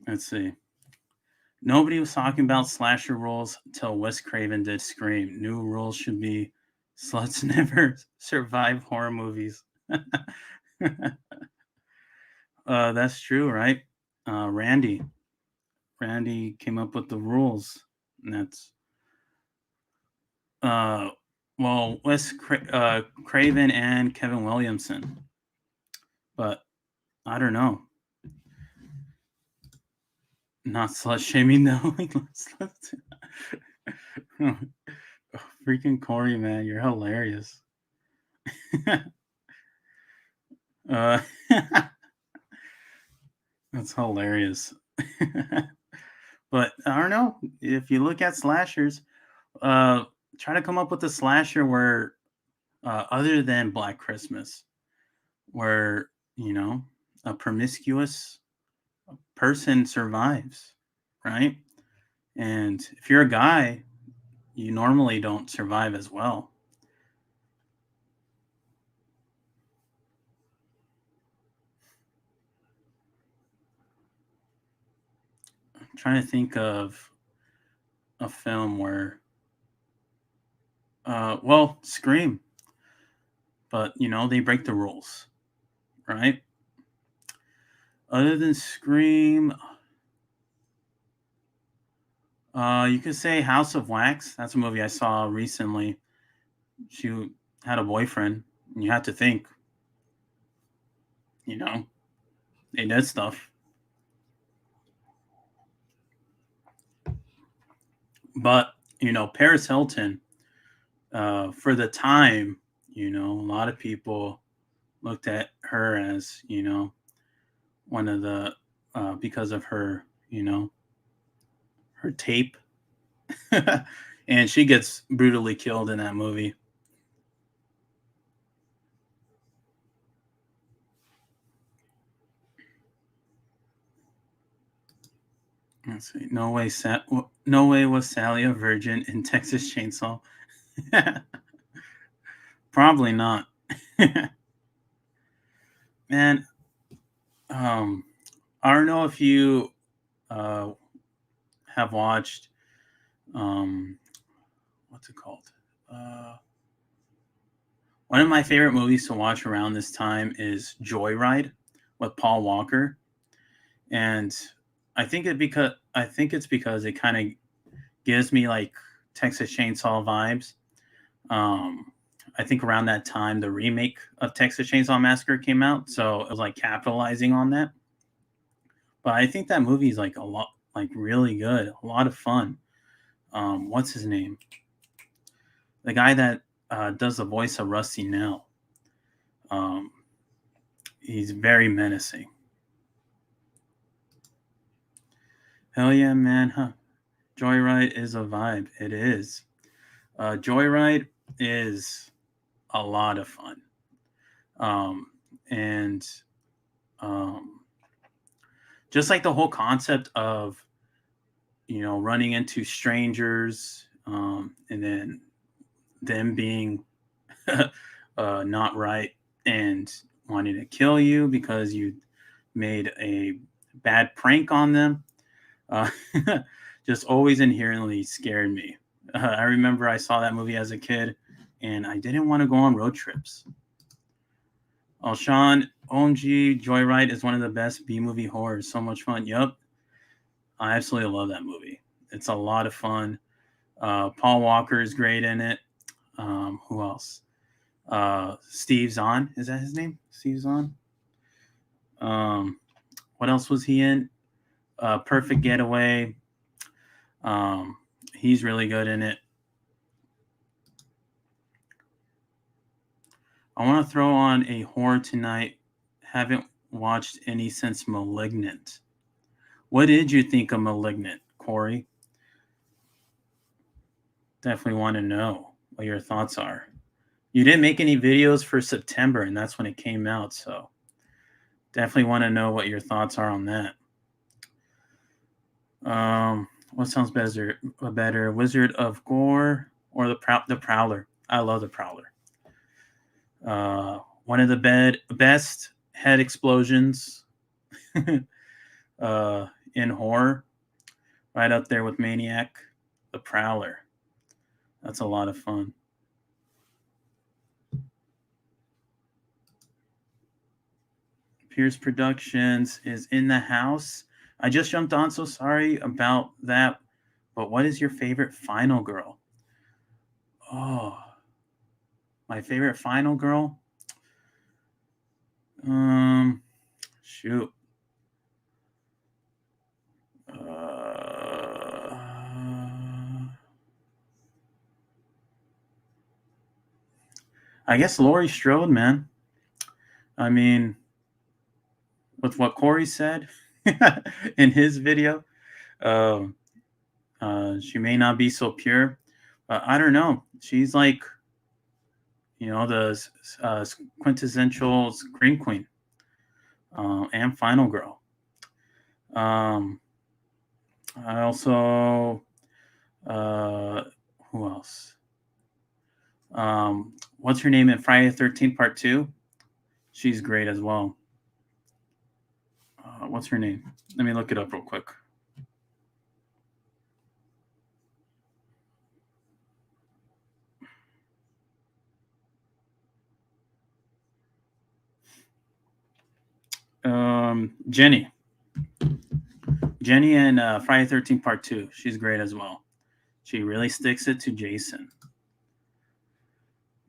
Let's see. Nobody was talking about slasher rules until Wes Craven did Scream. New rules should be sluts never survive horror movies. That's true, right? Randy came up with the rules, and that's uh, well, Craven and Kevin Williamson. But I don't know. Not slut shaming though. Freaking Corey, man, you're hilarious. uh, that's hilarious. But I don't know. If you look at slashers, uh, try to come up with a slasher where, other than Black Christmas, where, you know, a promiscuous person survives, right? And if you're a guy, you normally don't survive as well. I'm trying to think of a film where, well, Scream, but they break the rules, right? Other than Scream, you could say House of Wax. That's a movie I saw recently. She had a boyfriend, and you have to think, you know, they did stuff. But, Paris Hilton, for the time, a lot of people looked at her as, one of the, because of her, her tape. And she gets brutally killed in that movie. Let's see. No way was Sally a virgin in Texas Chainsaw. Probably not. Man, um, I don't know if you uh, have watched, um, what's it called? Uh, One of my favorite movies to watch around this time is Joyride with Paul Walker, and I think it's because it kind of gives me like Texas Chainsaw vibes. Um, I think around that time the remake of Texas Chainsaw Massacre came out, so it was like capitalizing on that. But I think that movie is like a lot, like really good, a lot of fun. What's his name? The guy that does the voice of Rusty Nail. Um, he's very menacing. Hell yeah, man! Huh? Joyride is a vibe. It is. Joyride is a lot of fun. And um, just like the whole concept of running into strangers, and then them being not right and wanting to kill you because you made a bad prank on them, uh, just always inherently scared me. I remember I saw that movie as a kid, and I didn't want to go on road trips. Oh, Sean, OMG, Joyride is one of the best B movie horrors. So much fun. Yup, I absolutely love that movie. It's a lot of fun. Paul Walker is great in it. Who else? Steve Zahn, is that his name? Steve Zahn. Um, what else was he in? Perfect Getaway. Um, he's really good in it. I want to throw on a horror tonight. Haven't watched any since Malignant. What did you think of Malignant, Corey? Definitely want to know what your thoughts are. You didn't make any videos for September, and that's when it came out. So definitely want to know what your thoughts are on that. What sounds better, Wizard of Gore or the Prowler? I love the Prowler. One of the best head explosions uh, in horror, right up there with Maniac, the Prowler. That's a lot of fun. Pierce Productions is in the house. I just jumped on, so sorry about that. But what is your favorite final girl? Oh, my favorite final girl? Um, shoot. I guess Laurie Strode, man. I mean, with what Corey said in his video, Um, she may not be so pure, but I don't know. She's like, the quintessential scream queen, and final girl. Um, I also, uh, who else? What's her name in Friday the 13th Part 2? She's great as well. What's her name? Let me look it up real quick. Jenny. Jenny and Friday 13th Part 2. She's great as well. She really sticks it to Jason.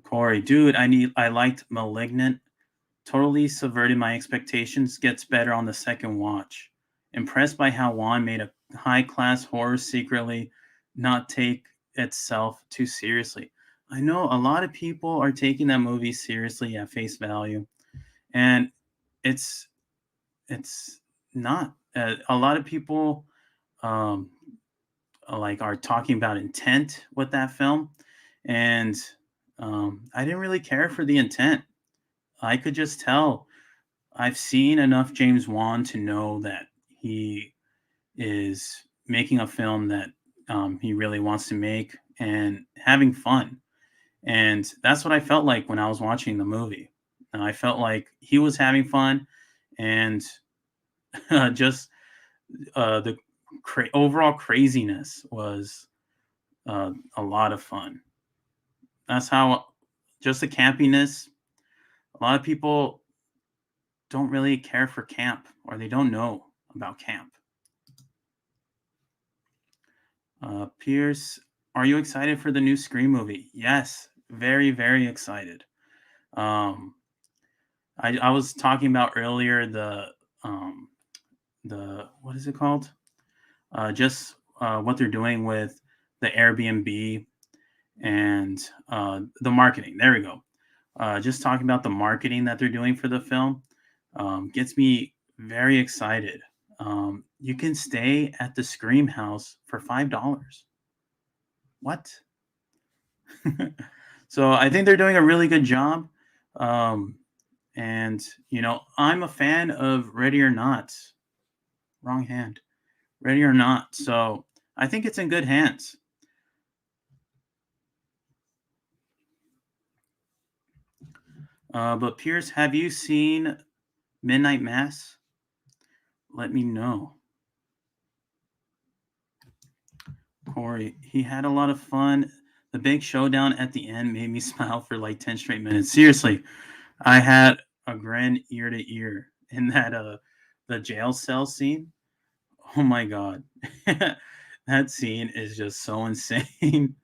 Corey, dude, I liked Malignant. Totally subverted my expectations. Gets better on the second watch. Impressed by how Juan made a high class horror secretly not take itself too seriously. I know a lot of people are taking that movie seriously at face value, and it's it's not. A lot of people um, like are talking about intent with that film, and I didn't really care for the intent. I could just tell. I've seen enough James Wan to know that he is making a film that he really wants to make and having fun. And that's what I felt like when I was watching the movie. I felt like he was having fun, and just the overall craziness was a lot of fun. That's how just the campiness. A lot of people don't really care for camp, or they don't know about camp. Pierce, are you excited for the new Scream movie? Yes, very, very excited. Um, I was talking about earlier um, the what is it called? Just what they're doing with the Airbnb and the marketing. There we go. Just talking about the marketing that they're doing for the film gets me very excited. You can stay at the Scream House for $5. What? So I think they're doing a really good job. Um, and I'm a fan of Ready or Not. Wrong hand. Ready or Not. So I think it's in good hands. But Pierce, have you seen Midnight Mass? Let me know. Corey, he had a lot of fun. The big showdown at the end made me smile for like 10 straight minutes. Seriously, I had a grin ear to ear in that the jail cell scene. Oh my god. That scene is just so insane.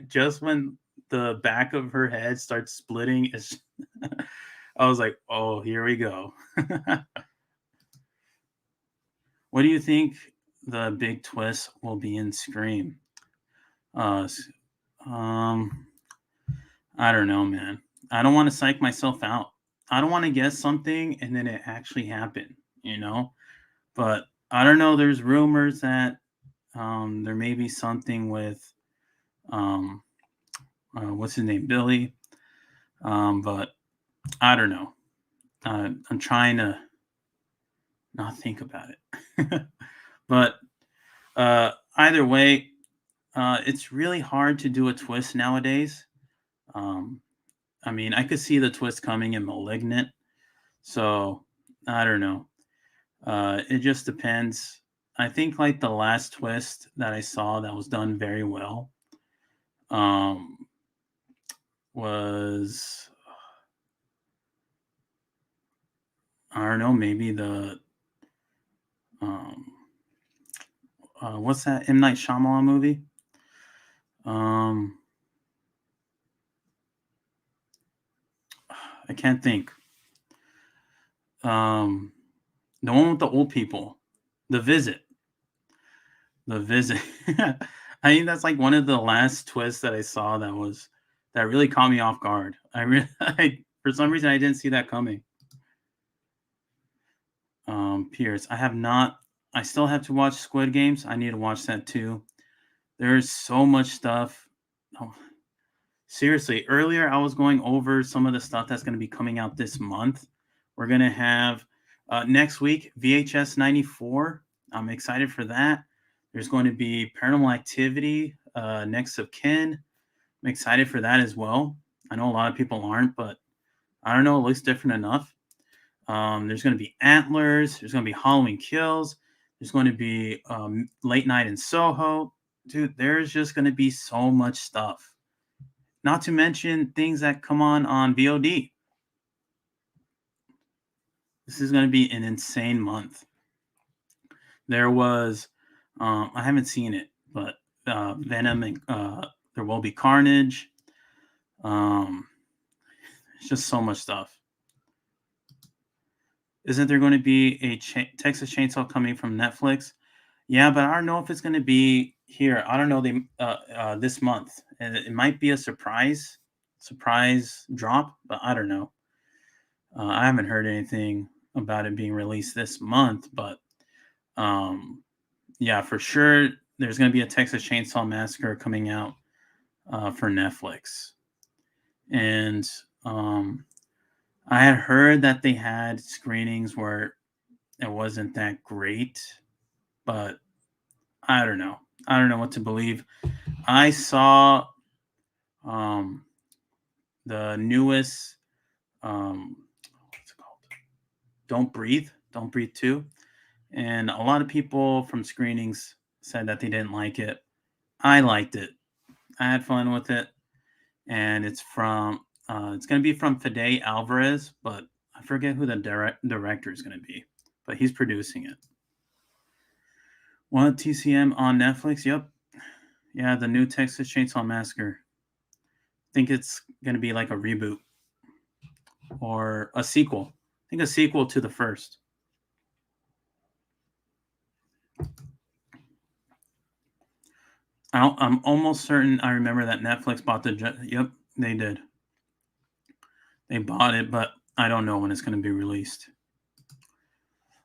Just when the back of her head starts splitting, I was like, "Oh, here we go." What do you think the big twist will be in Scream? Uh, um, I don't know, man. I don't want to psych myself out. I don't want to guess something and then it actually happen, you know? But I don't know. There's rumors that there may be something with um, what's his name, Billy. But I don't know. I'm trying to not think about it. But either way, it's really hard to do a twist nowadays. Um, I mean, I could see the twist coming in Malignant. So I don't know. It just depends. I think like the last twist that I saw that was done very well um, was I don't know, maybe the um, what's that M Night Shyamalan movie? Um, I can't think. Um, the one with the old people, The Visit. The Visit. I think that's like one of the last twists that I saw that really caught me off guard. For some reason I didn't see that coming. Pierce, I have not. I still have to watch Squid Games. I need to watch that too. There's so much stuff. Oh, seriously, earlier I was going over some of the stuff that's going to be coming out this month. We're going to have next week VHS 94. I'm excited for that. There's going to be Paranormal Activity, Next of Kin. I'm excited for that as well. I know a lot of people aren't, but I don't know. It looks different enough. There's going to be Antlers. There's going to be Halloween Kills. There's going to be Late Night in Soho. Dude, there's just going to be so much stuff. Not to mention things that come on VOD. This is going to be an insane month. There was, I haven't seen it, but Venom and There Will Be Carnage. It's just so much stuff. Isn't there going to be a Texas Chainsaw coming from Netflix? Yeah, but I don't know if it's going to be here. I don't know this month. It might be a surprise drop, but I don't know. I haven't heard anything about it being released this month, but yeah, for sure, there's going to be a Texas Chainsaw Massacre coming out for Netflix, and I had heard that they had screenings where it wasn't that great, but I don't know. I don't know what to believe. I saw the newest what's it called? Don't Breathe 2. And a lot of people from screenings said that they didn't like it. I liked it. I had fun with it. And it's going to be from Fede Alvarez, but I forget who the director is going to be. But he's producing it. What, TCM on Netflix? Yep. Yeah, the new Texas Chainsaw Massacre. I think it's going to be like a reboot or a sequel. I think a sequel to the first. I'm almost certain I remember that Netflix bought Yep, they did. They bought it, but I don't know when it's going to be released.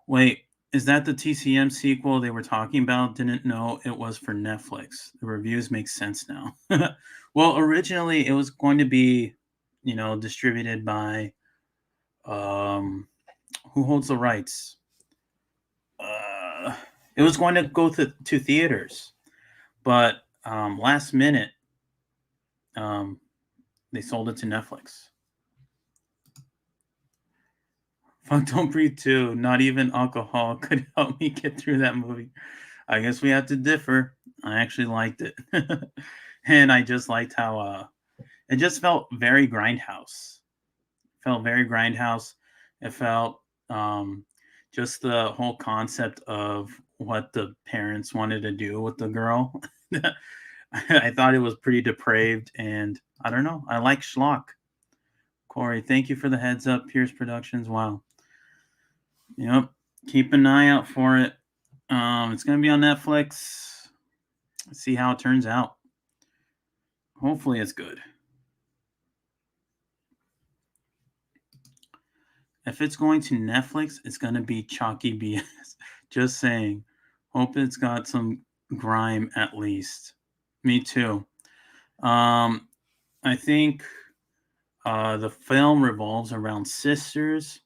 Wait, is that the TCM sequel they were talking about? Didn't know it was for Netflix. The reviews make sense now. Well, originally it was going to be, distributed by, who holds the rights? It was going to go to theaters, but last minute, they sold it to Netflix. Fuck Don't Breathe 2. Not even alcohol could help me get through that movie. I guess we have to differ. I actually liked it. And I just liked how it just felt very Grindhouse. It felt just the whole concept of what the parents wanted to do with the girl. I thought it was pretty depraved, and I don't know. I like schlock. Corey, thank you for the heads up. Pierce Productions. Wow. Yep. Keep an eye out for it. It's going to be on Netflix. Let's see how it turns out. Hopefully it's good. If it's going to Netflix, it's going to be chalky BS. Just saying. Hope it's got some grime at least. Me too. I think the film revolves around sisters.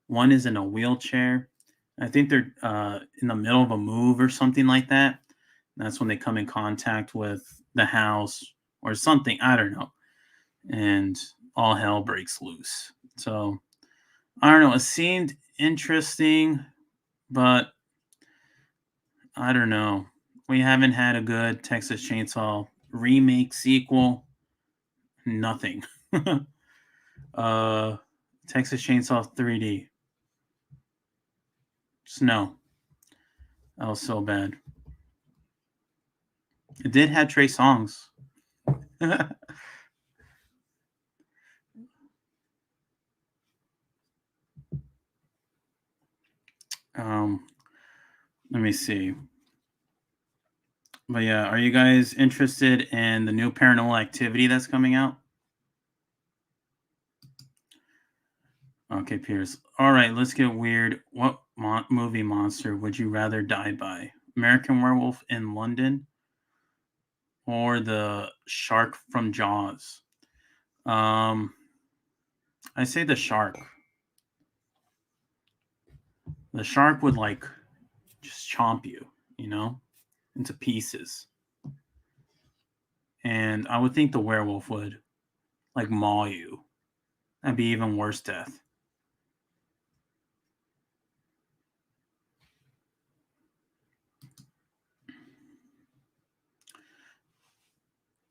One is in a wheelchair. I think they're in the middle of a move or something like that. That's when they come in contact with the house or something. I don't know. And all hell breaks loose. So, I don't know. It seemed interesting, but I don't know. We haven't had a good Texas Chainsaw remake sequel. Nothing. Texas Chainsaw 3D. Just no. That was so bad. It did have Trey Songz. Let me see. But yeah, are you guys interested in the new Paranormal Activity that's coming out? Okay, Pierce. All right, let's get weird. What movie monster would you rather die by? American Werewolf in London or the shark from Jaws? Um, I say the shark. The shark would like just chomp you, you know, into pieces. And I would think the werewolf would like maul you. That'd be even worse death.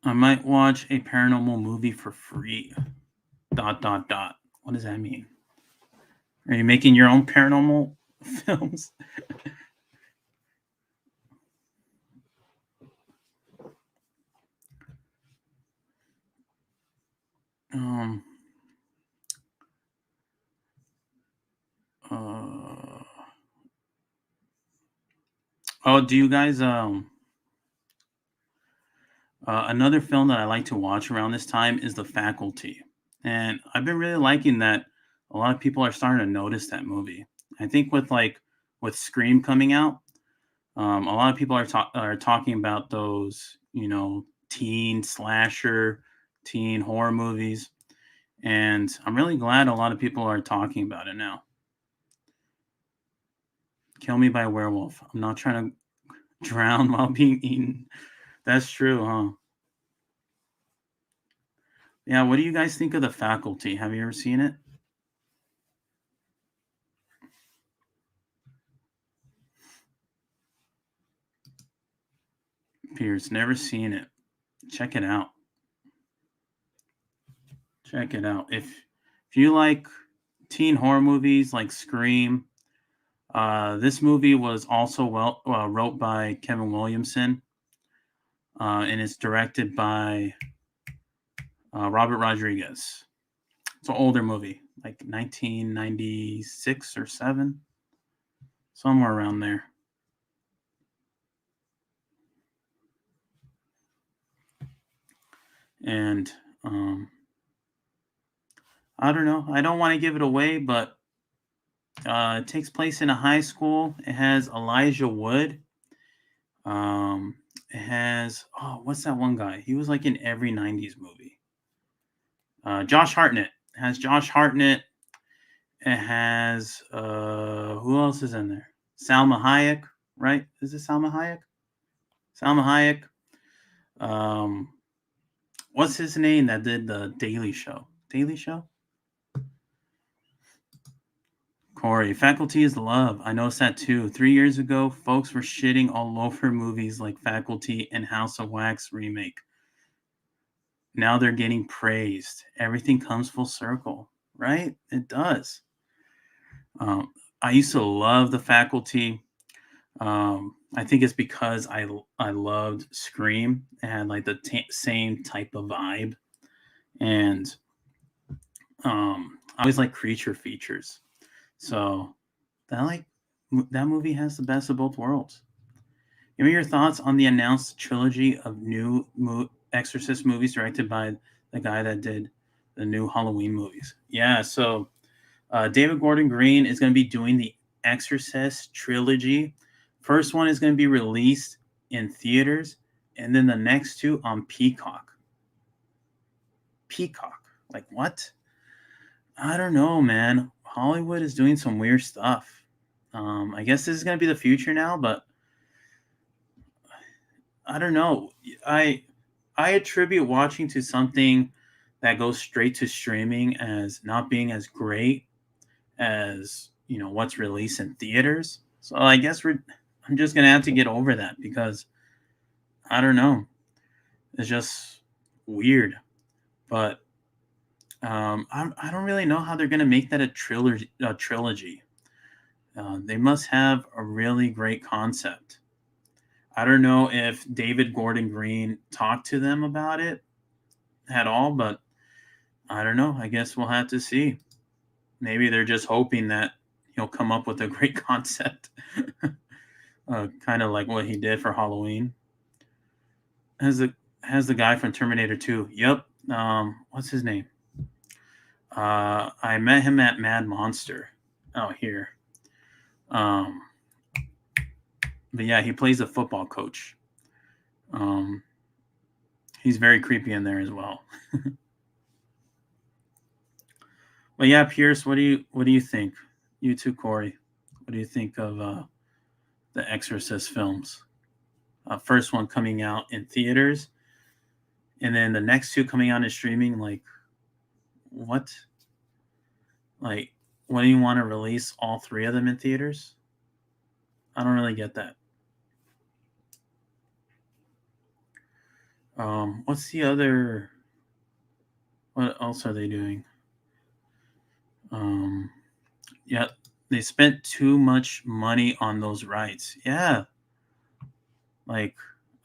I might watch a paranormal movie for free. ... What does that mean? Are you making your own paranormal films? Um. Uh, oh, do you guys another film that I like to watch around this time is The Faculty. And I've been really liking that a lot of people are starting to notice that movie. I think with Scream coming out, a lot of people are talking about those, you know, teen slasher, teen horror movies, and I'm really glad a lot of people are talking about it now. Kill Me by a Werewolf. I'm not trying to drown while being eaten. That's true, huh? Yeah, what do you guys think of The Faculty? Have you ever seen it? Pierce, never seen it. Check it out. Check it out. If you like teen horror movies like Scream, this movie was also wrote by Kevin Williamson, and it's directed by Robert Rodriguez. It's an older movie, like 1996 or 7, somewhere around there. And I don't know. I don't want to give it away, but it takes place in a high school. It has Elijah Wood. It has what's that one guy? He was like in every '90s movie. Josh Hartnett. It has Josh Hartnett. It has who else is in there? Salma Hayek, right? Is it Salma Hayek? Salma Hayek. Um, what's his name that did the Daily Show? Daily Show. Corey, Faculty is love. I noticed that too. 3 years ago, folks were shitting all over movies like Faculty and House of Wax remake. Now they're getting praised. Everything comes full circle, right? It does. I used to love The Faculty. I think it's because I loved Scream. It had like the same type of vibe, and I always like creature features. So that movie has the best of both worlds. Give me your thoughts on the announced trilogy of new Exorcist movies directed by the guy that did the new Halloween movies. Yeah, so David Gordon Green is going to be doing the Exorcist trilogy. First one is going to be released in theaters, and then the next two on Peacock. Peacock. Like, what? I don't know, man. Hollywood is doing some weird stuff. I guess this is going to be the future now, but I don't know. I attribute watching to something that goes straight to streaming as not being as great as, you know, what's released in theaters. So I guess I'm just gonna have to get over that because I don't know. It's just weird. But I don't really know how they're gonna make that a trilogy. They must have a really great concept. I don't know if David Gordon Green talked to them about it at all, but I don't know. I guess we'll have to see. Maybe they're just hoping that he'll come up with a great concept, kind of like what he did for Halloween. Has the guy from Terminator 2? Yep. What's his name? I met him at Mad Monster. Oh, here. Um, but yeah, he plays a football coach. Um, he's very creepy in there as well. But yeah, Pierce, what do you think? You too, Corey. What do you think of the Exorcist films? First one coming out in theaters, and then the next two coming out in streaming. Like what? Like, when do you want to release all three of them in theaters? I don't really get that. What's the other? What else are they doing? Um, yeah, they spent too much money on those rights. Yeah, like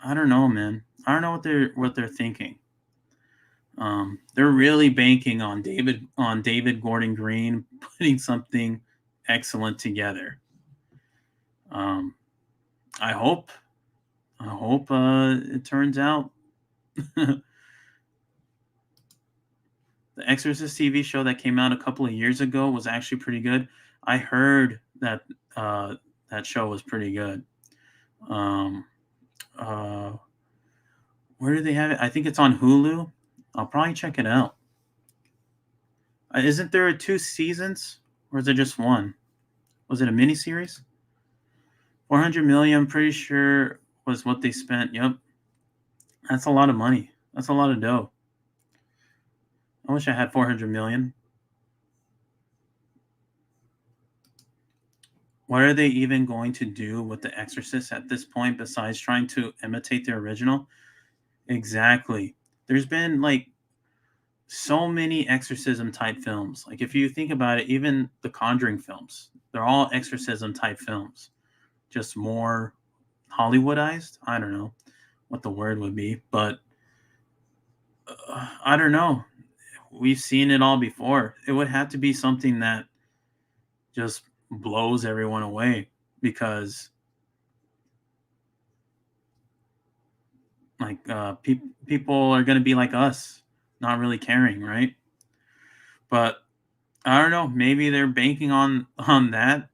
I don't know, man. I don't know what they're thinking. They're really banking on David Gordon Green putting something excellent together. Um, I hope it turns out. The Exorcist TV show that came out a couple of years ago was actually pretty good. I heard that uh, that show was pretty good. Um, uh, where do they have it? I think it's on Hulu. I'll probably check it out. Isn't there two seasons, or is it just one? Was it a miniseries? 400 million, I'm pretty sure, was what they spent. Yep, that's a lot of money. That's a lot of dough. I wish I had 400 million. What are they even going to do with The Exorcist at this point besides trying to imitate the original? Exactly. There's been like so many exorcism type films. Like if you think about it, even the Conjuring films, they're all exorcism type films, just more Hollywoodized. I don't know what the word would be, but I don't know. We've seen it all before. It would have to be something that just blows everyone away because like people are going to be like us, not really caring, right? But I don't know. Maybe they're banking on that,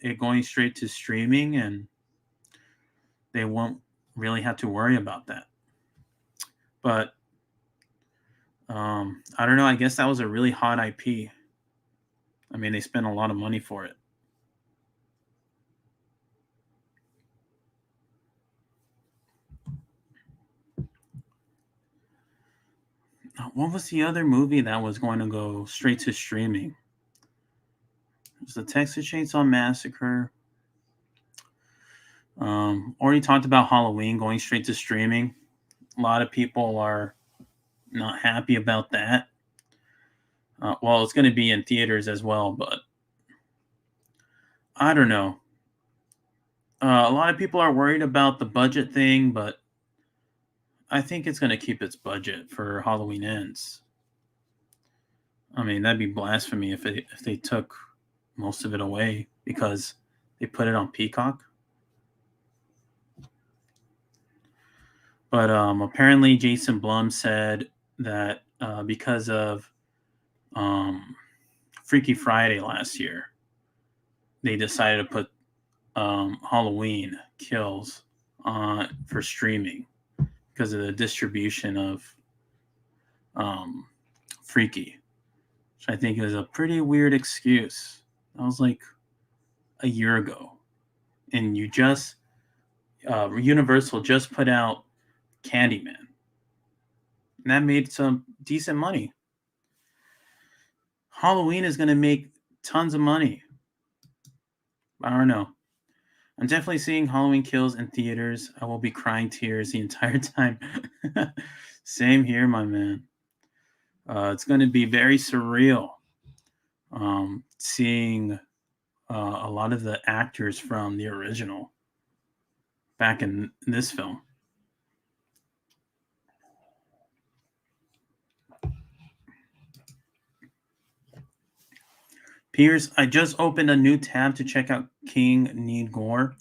it going straight to streaming, and they won't really have to worry about that. But I don't know. I guess that was a really hot IP. I mean, they spent a lot of money for it. What was the other movie that was going to go straight to streaming? It was the Texas Chainsaw Massacre. Already talked about Halloween going straight to streaming. A lot of people are not happy about that. Well, it's going to be in theaters as well, but I don't know. A lot of people are worried about the budget thing, but I think it's going to keep its budget for Halloween Ends. I mean, that'd be blasphemy if they took most of it away because they put it on Peacock. But apparently, Jason Blum said that because of um, Freaky Friday last year, they decided to put Halloween Kills for streaming because of the distribution of um, Freaky, which I think is a pretty weird excuse. That was like a year ago, and Universal just put out Candyman, and that made some decent money. Halloween is going to make tons of money. I don't know. I'm definitely seeing Halloween Kills in theaters. I will be crying tears the entire time. Same here, my man. It's going to be very surreal seeing a lot of the actors from the original back in this film. Piers, I just opened a new tab to check out King Need Gore,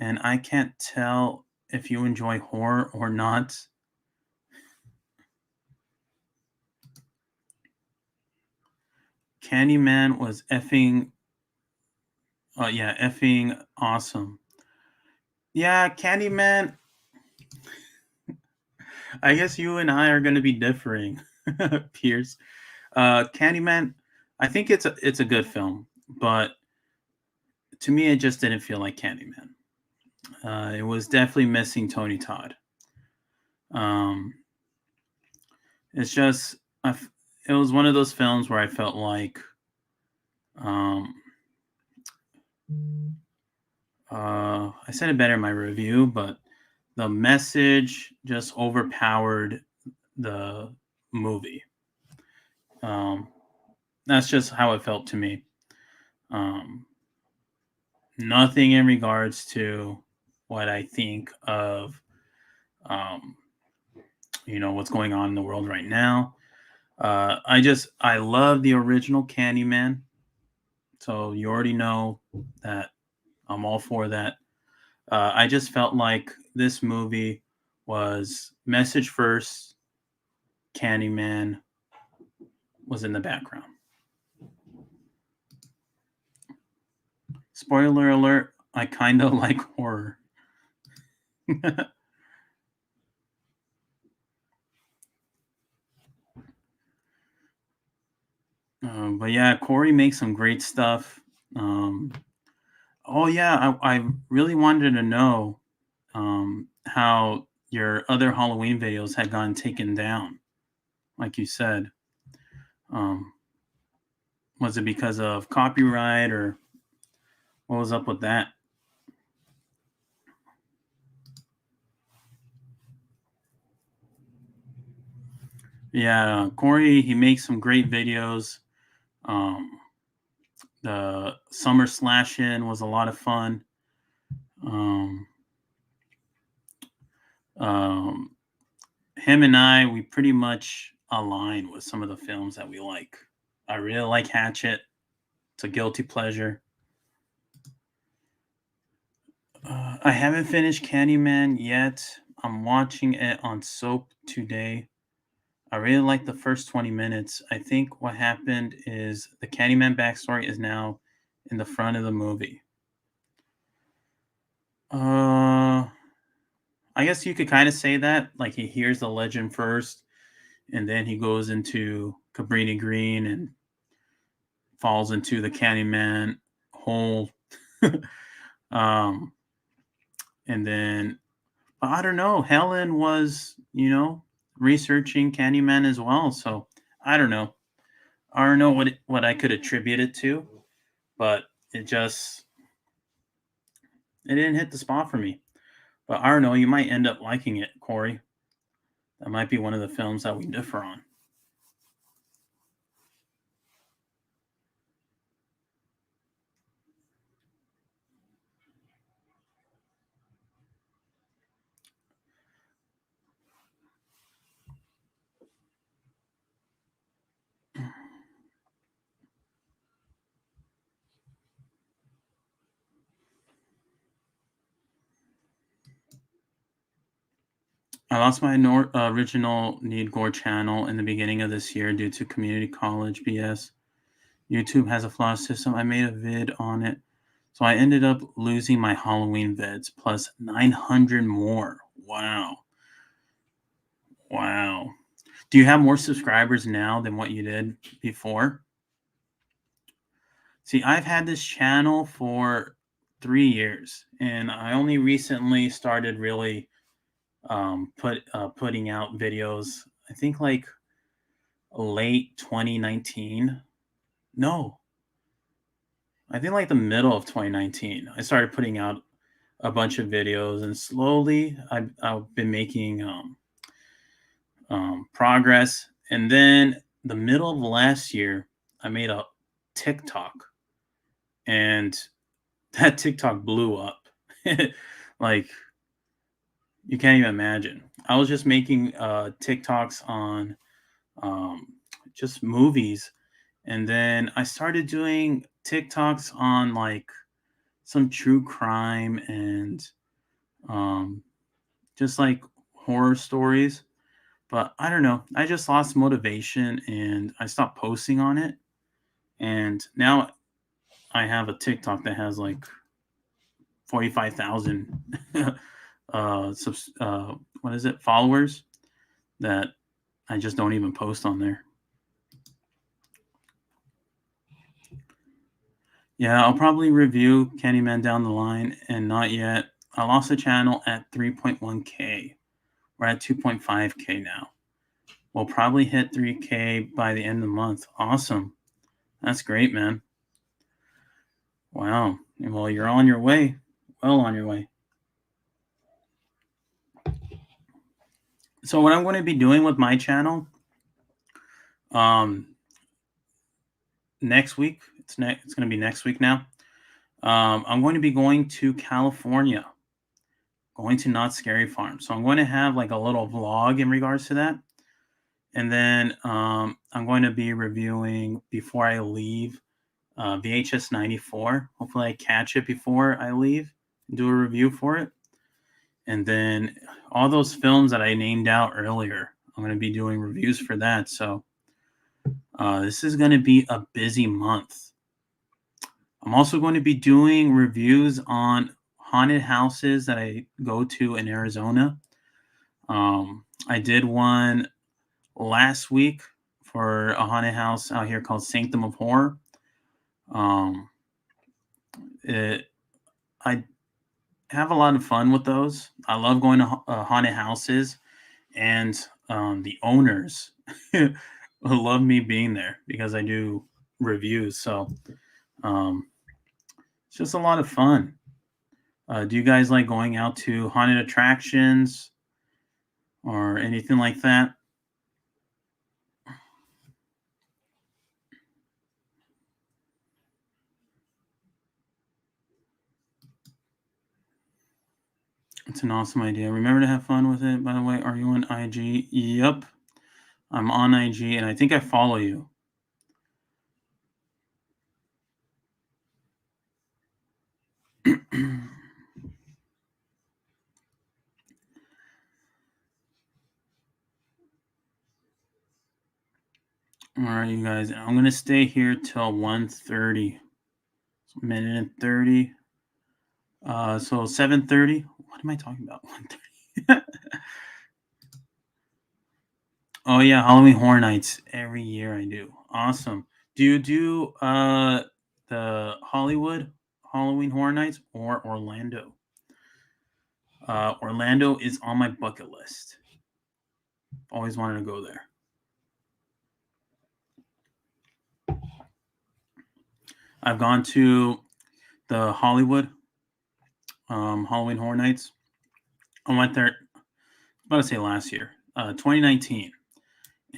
and I can't tell if you enjoy horror or not. Candyman was effing Yeah, effing awesome. Yeah, Candyman. I guess you and I are going to be differing, Pierce. Candyman. I think it's a good film, but to me, it just didn't feel like Candyman. It was definitely missing Tony Todd. Um, it's just it was one of those films where I felt like um, I said it better in my review, but the message just overpowered the movie. Um, that's just how it felt to me. Um, Nothing in regards to what I think of, um, what's going on in the world right now. I love the original Candyman, so you already know that I'm all for that. I just felt like this movie was message first, Candyman was in the background. Spoiler alert, I kind of like horror. But yeah, Corey makes some great stuff. Um, oh yeah, I really wanted to know how your other Halloween videos had gotten taken down, like you said. Um, was it because of copyright or what was up with that? Yeah, Corey, he makes some great videos. Um, the summer slash in was a lot of fun. Um, um, Him and I, we pretty much align with some of the films that we like. I really like Hatchet. It's a guilty pleasure. I haven't finished Candyman yet. I'm watching it on Soap today. I really like the first 20 minutes. I think what happened is the Candyman backstory is now in the front of the movie. Uh, I guess you could kind of say that. Like he hears the legend first, and then he goes into Cabrini Green and falls into the Candyman hole. um, and then I don't know. Helen was, researching Candyman as well. So I don't know. I don't know what I could attribute it to, but it didn't hit the spot for me. But I don't know. You might end up liking it, Corey. That might be one of the films that we differ on. I lost my original Need Gore channel in the beginning of this year due to community college BS. YouTube has a flawed system. I made a vid on it. So I ended up losing my Halloween vids plus 900 more. Wow. Wow. Do you have more subscribers now than what you did before? See, I've had this channel for 3 years, and I only recently started really putting out videos. I think like late 2019. No, I think like the middle of 2019. I started putting out a bunch of videos, and slowly I've been making progress. And then the middle of last year, I made a TikTok, and that TikTok blew up. Like you can't even imagine. I was just making TikToks on um, just movies, and then I started doing TikToks on like some true crime and um, just like horror stories. But I don't know. I just lost motivation and I stopped posting on it. And now I have a TikTok that has like 45,000 what is it, followers, that I just don't even post on there. Yeah, I'll probably review Candyman down the line, and not yet. I lost the channel at 3.1K. We're at 2.5K now. We'll probably hit 3K by the end of the month. Awesome. That's great, man. Wow. Well, you're on your way. Well on your way. So what I'm going to be doing with my channel, next week, it's going to be next week now. I'm going to be going to California, going to Not Scary Farm. So I'm going to have like a little vlog in regards to that. And then I'm going to be reviewing, before I leave, VHS 94. Hopefully I catch it before I leave and do a review for it. And then all those films that I named out earlier, I'm going to be doing reviews for that. So this is going to be a busy month. I'm also going to be doing reviews on haunted houses that I go to in Arizona. I did one last week for a haunted house out here called Sanctum of Horror. I have a lot of fun with those. I love going to haunted houses, and the owners love me being there because I do reviews. So it's just a lot of fun. Do you guys like going out to haunted attractions or anything like that? It's an awesome idea. Remember to have fun with it. By the way, are you on IG? Yep. I'm on IG, and I think I follow you. All right, you guys. I'm gonna stay here till 1:30. Minute and 30. So 7:30. What am I talking about? 1:30. Oh yeah, Halloween Horror Nights. Every year I do. Awesome. Do you do the Hollywood Halloween Horror Nights or Orlando? Orlando is on my bucket list. Always wanted to go there. I've gone to the Hollywood Halloween Horror Nights. I went there, I'm about to say last year, 2019,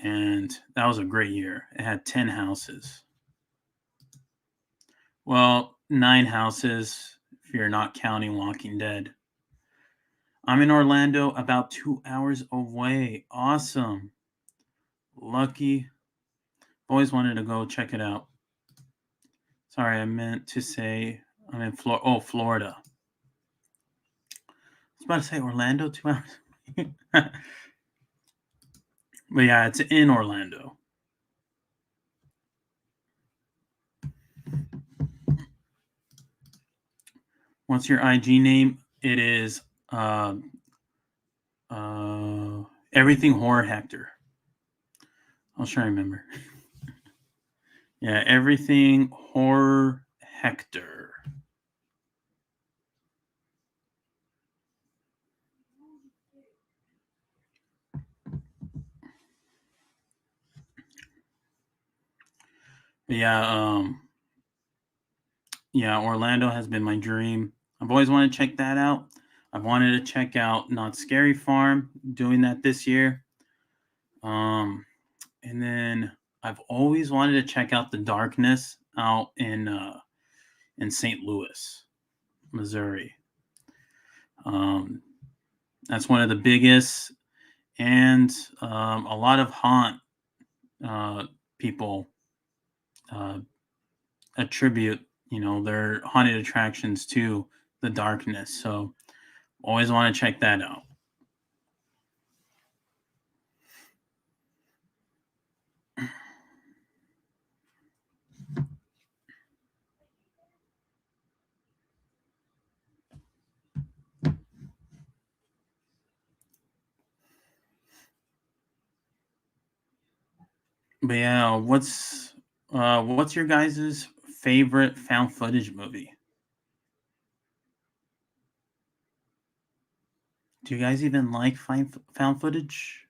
and that was a great year. It had 10 houses. Well, 9 houses if you're not counting Walking Dead. I'm in Orlando, about 2 hours away. Awesome. Lucky. Always wanted to go check it out. Sorry, I meant to say I'm in Florida. I was about to say Orlando, 2 hours. But yeah, it's in Orlando. What's your IG name? It is everything Horrorhector. I'll try to remember. Yeah, everything Horrorhector. Yeah, yeah, Orlando has been my dream. I've always wanted to check that out. I've wanted to check out Not Scary Farm, doing that this year. And then I've always wanted to check out The Darkness out in St. Louis, Missouri. That's one of the biggest, and a lot of haunt people attribute, their haunted attractions to The Darkness. So always want to check that out. But yeah, what's your guys' favorite found footage movie? Do you guys even like found footage?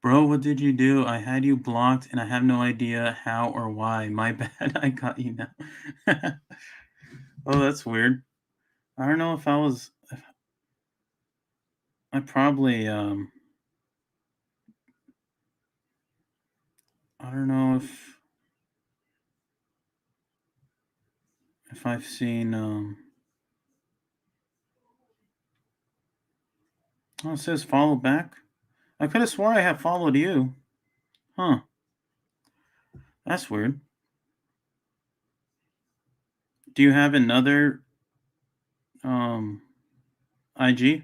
Bro, what did you do? I had you blocked and I have no idea how or why. My bad. I got you now. Oh, that's weird. I don't know if I probably I don't know if I've seen oh, it says follow back. I could have swore I had followed you. Huh. That's weird. Do you have another IG? I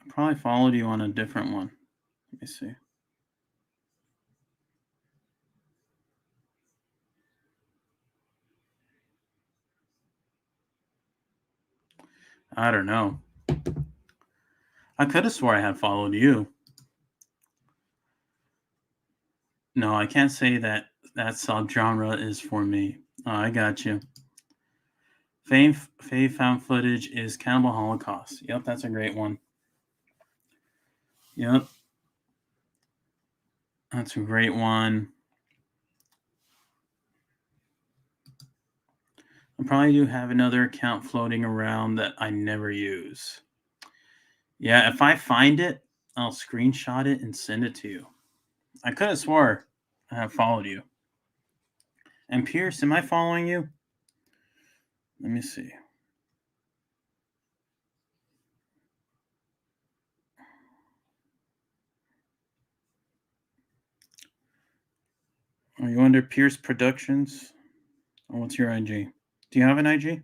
probably followed you on a different one. Let me see. I don't know. I could have swore I had followed you. No, I can't say that that subgenre is for me. Oh, I got you. Faye found footage is Cannibal Holocaust. Yep, that's a great one. Yep, that's a great one. I probably do have another account floating around that I never use. Yeah, if I find it, I'll screenshot it and send it to you. I could have swore I have followed you. And Pierce, am I following you? Let me see. Are you under Pierce Productions? Or what's your IG? Do you have an IG?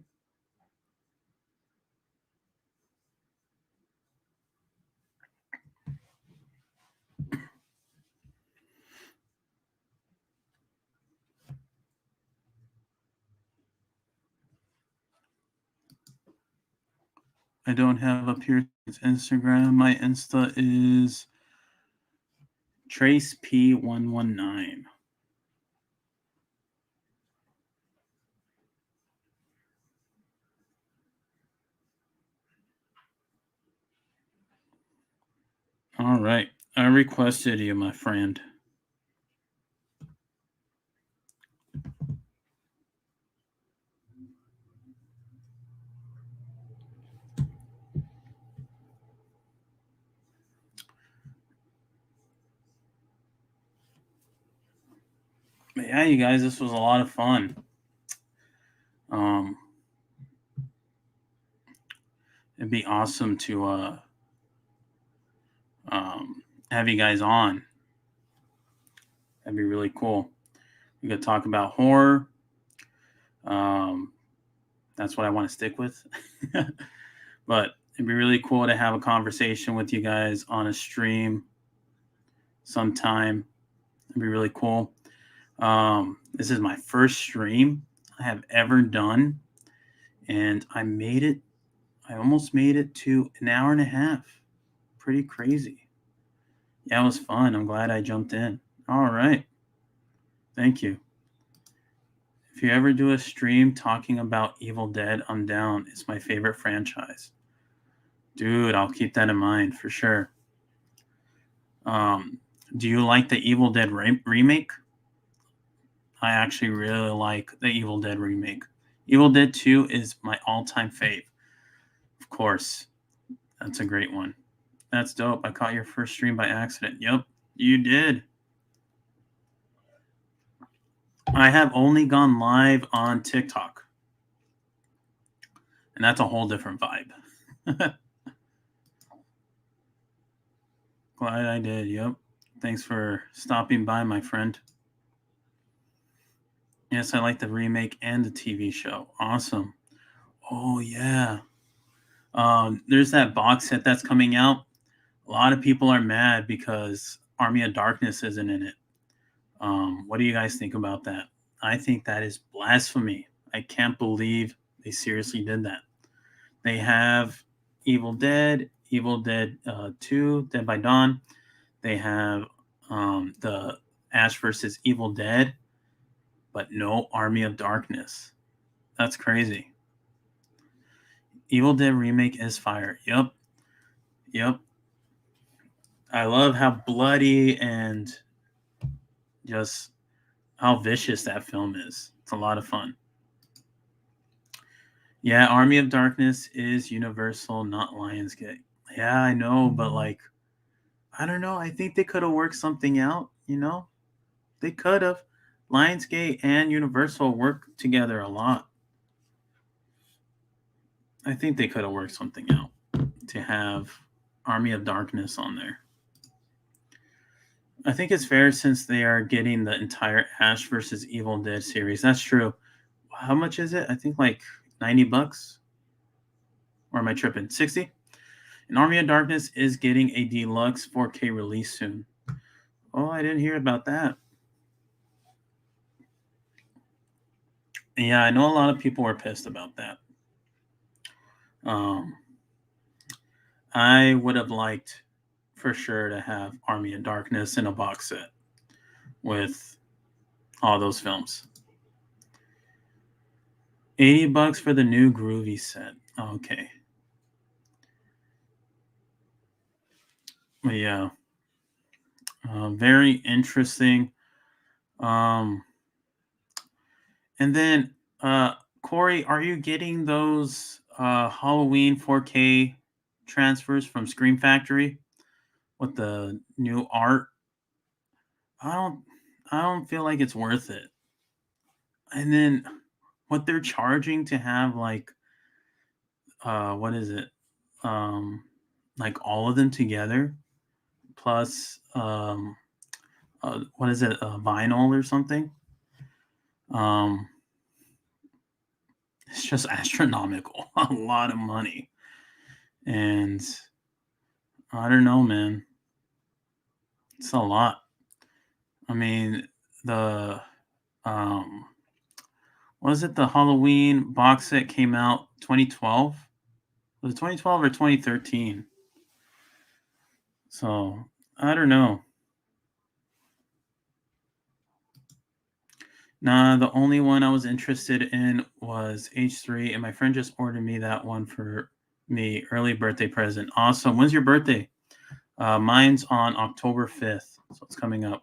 I don't have a Pierce Instagram. My Insta is Trace P119. All right. I requested you, my friend. But yeah, you guys, this was a lot of fun. Um, it'd be awesome to have you guys on. That'd be really cool. We could talk about horror. Um, that's what I want to stick with. But it'd be really cool to have a conversation with you guys on a stream sometime. It'd be really cool. This is my first stream I have ever done, and I made it. I almost made it to an hour and a half. Pretty crazy. Yeah, it was fun. I'm glad I jumped in. All right. Thank you. If you ever do a stream talking about Evil Dead, I'm down. It's my favorite franchise. Dude, I'll keep that in mind for sure. Um, do you like the Evil Dead remake? I actually really like the Evil Dead remake. Evil Dead 2 is my all-time fave. Of course. That's a great one. That's dope. I caught your first stream by accident. Yep, you did. I have only gone live on TikTok. And that's a whole different vibe. Glad I did. Yep. Thanks for stopping by, my friend. Yes, I like the remake and the TV show. Awesome. Oh, yeah. There's that box set that's coming out. A lot of people are mad because Army of Darkness isn't in it. What do you guys think about that? I think that is blasphemy. I can't believe They seriously did that. They have Evil Dead, Evil Dead 2, Dead by Dawn. They have the Ash versus Evil Dead, but no Army of Darkness. That's crazy. Evil Dead remake is fire. Yep. Yep. I love how bloody and just how vicious that film is. It's a lot of fun. Yeah, Army of Darkness is Universal, not Lionsgate. Yeah, I know, but like, I don't know. I think they could have worked something out, you know? They could have. Lionsgate and Universal work together a lot. I think they could have worked something out to have Army of Darkness on there. I think it's fair since they are getting the entire Ash versus Evil Dead series. That's true. How much is it? I think like $90. Or am I tripping? 60? And Army of Darkness is getting a deluxe 4K release soon. Oh, I didn't hear about that. Yeah, I know a lot of people were pissed about that. I would have liked for sure to have Army of Darkness in a box set with all those films. $80 for the new Groovy set. Okay. But yeah. Very interesting. And then, Corey, are you getting those Halloween 4K transfers from Scream Factory with the new art? I don't feel like it's worth it. And then what they're charging to have like what is it? Like all of them together plus what is it? Vinyl or something? Um it's just astronomical. A lot of money. And I don't know, man. It's a lot. I mean, the was it the Halloween box set came out 2012? Was it 2012 or 2013? So I don't know. Nah, the only one I was interested in was H3, and my friend just ordered me that one for me early birthday present. Awesome. When's your birthday? Mine's on October 5th, so it's coming up.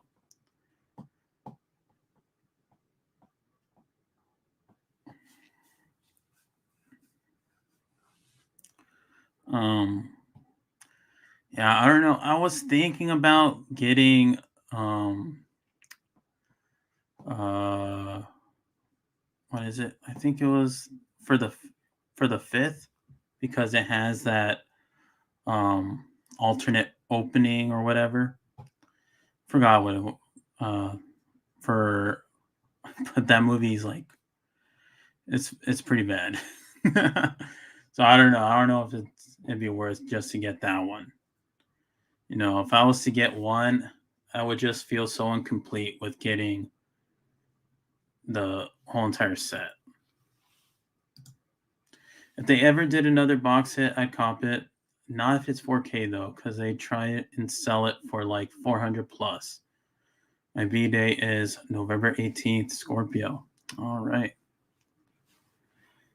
Yeah, I don't know. I was thinking about getting what is it? I think it was for the 5th because it has that alternate opening or whatever. Forgot what it for but that movie's like it's pretty bad. So I don't know. I don't know if it'd be worth just to get that one. You know, if I was to get one, I would just feel so incomplete with getting the whole entire set. If they ever did another box set, I'd cop it. Not if it's 4K though, because they try it and sell it for like 400 plus. My B day is November 18th, Scorpio. All right.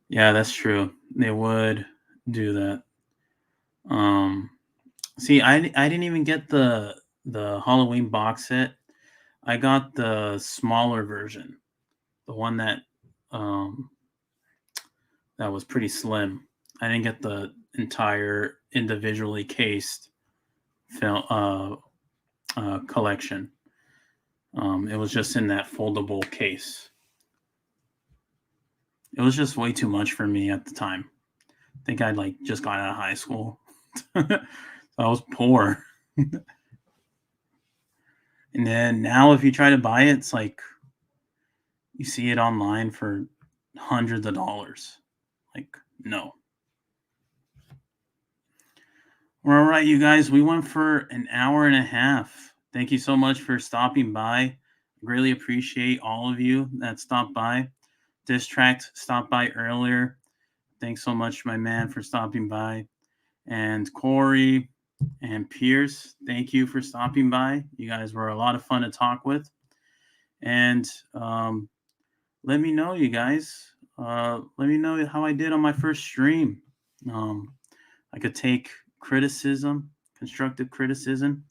Yeah, that's true. They would do that. See, I didn't even get the Halloween box set. I got the smaller version, the one that was pretty slim. I didn't get the entire individually cased film collection. It was just in that foldable case. It was just way too much for me at the time. I think I'd like just got out of high school. So I was poor. And then now if you try to buy it, it's like you see it online for hundreds of dollars. Like, no. Well, all right, you guys, we went for an hour and a half. Thank you so much for stopping by. Really appreciate all of you that stopped by. Distract stopped by earlier. thanks so much, my man, for stopping by. And Corey and Pierce, thank you for stopping by. You guys were a lot of fun to talk with. And let me know, you guys. Let me know how I did on my first stream. Um, I could take criticism, constructive criticism,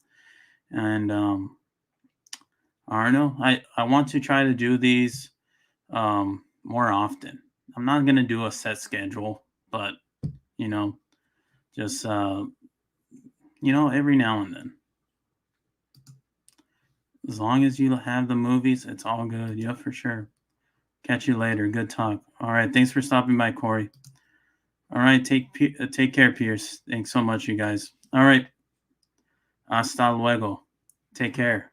and I don't know. I want to try to do these more often. I'm not gonna do a set schedule, but you know, just every now and then. As long as you have the movies, it's all good. Yeah, for sure. Catch you later. Good talk. All right. Thanks for stopping by, Corey. All right. Take care, Pierce. Thanks so much, you guys. All right. Hasta luego. Take care.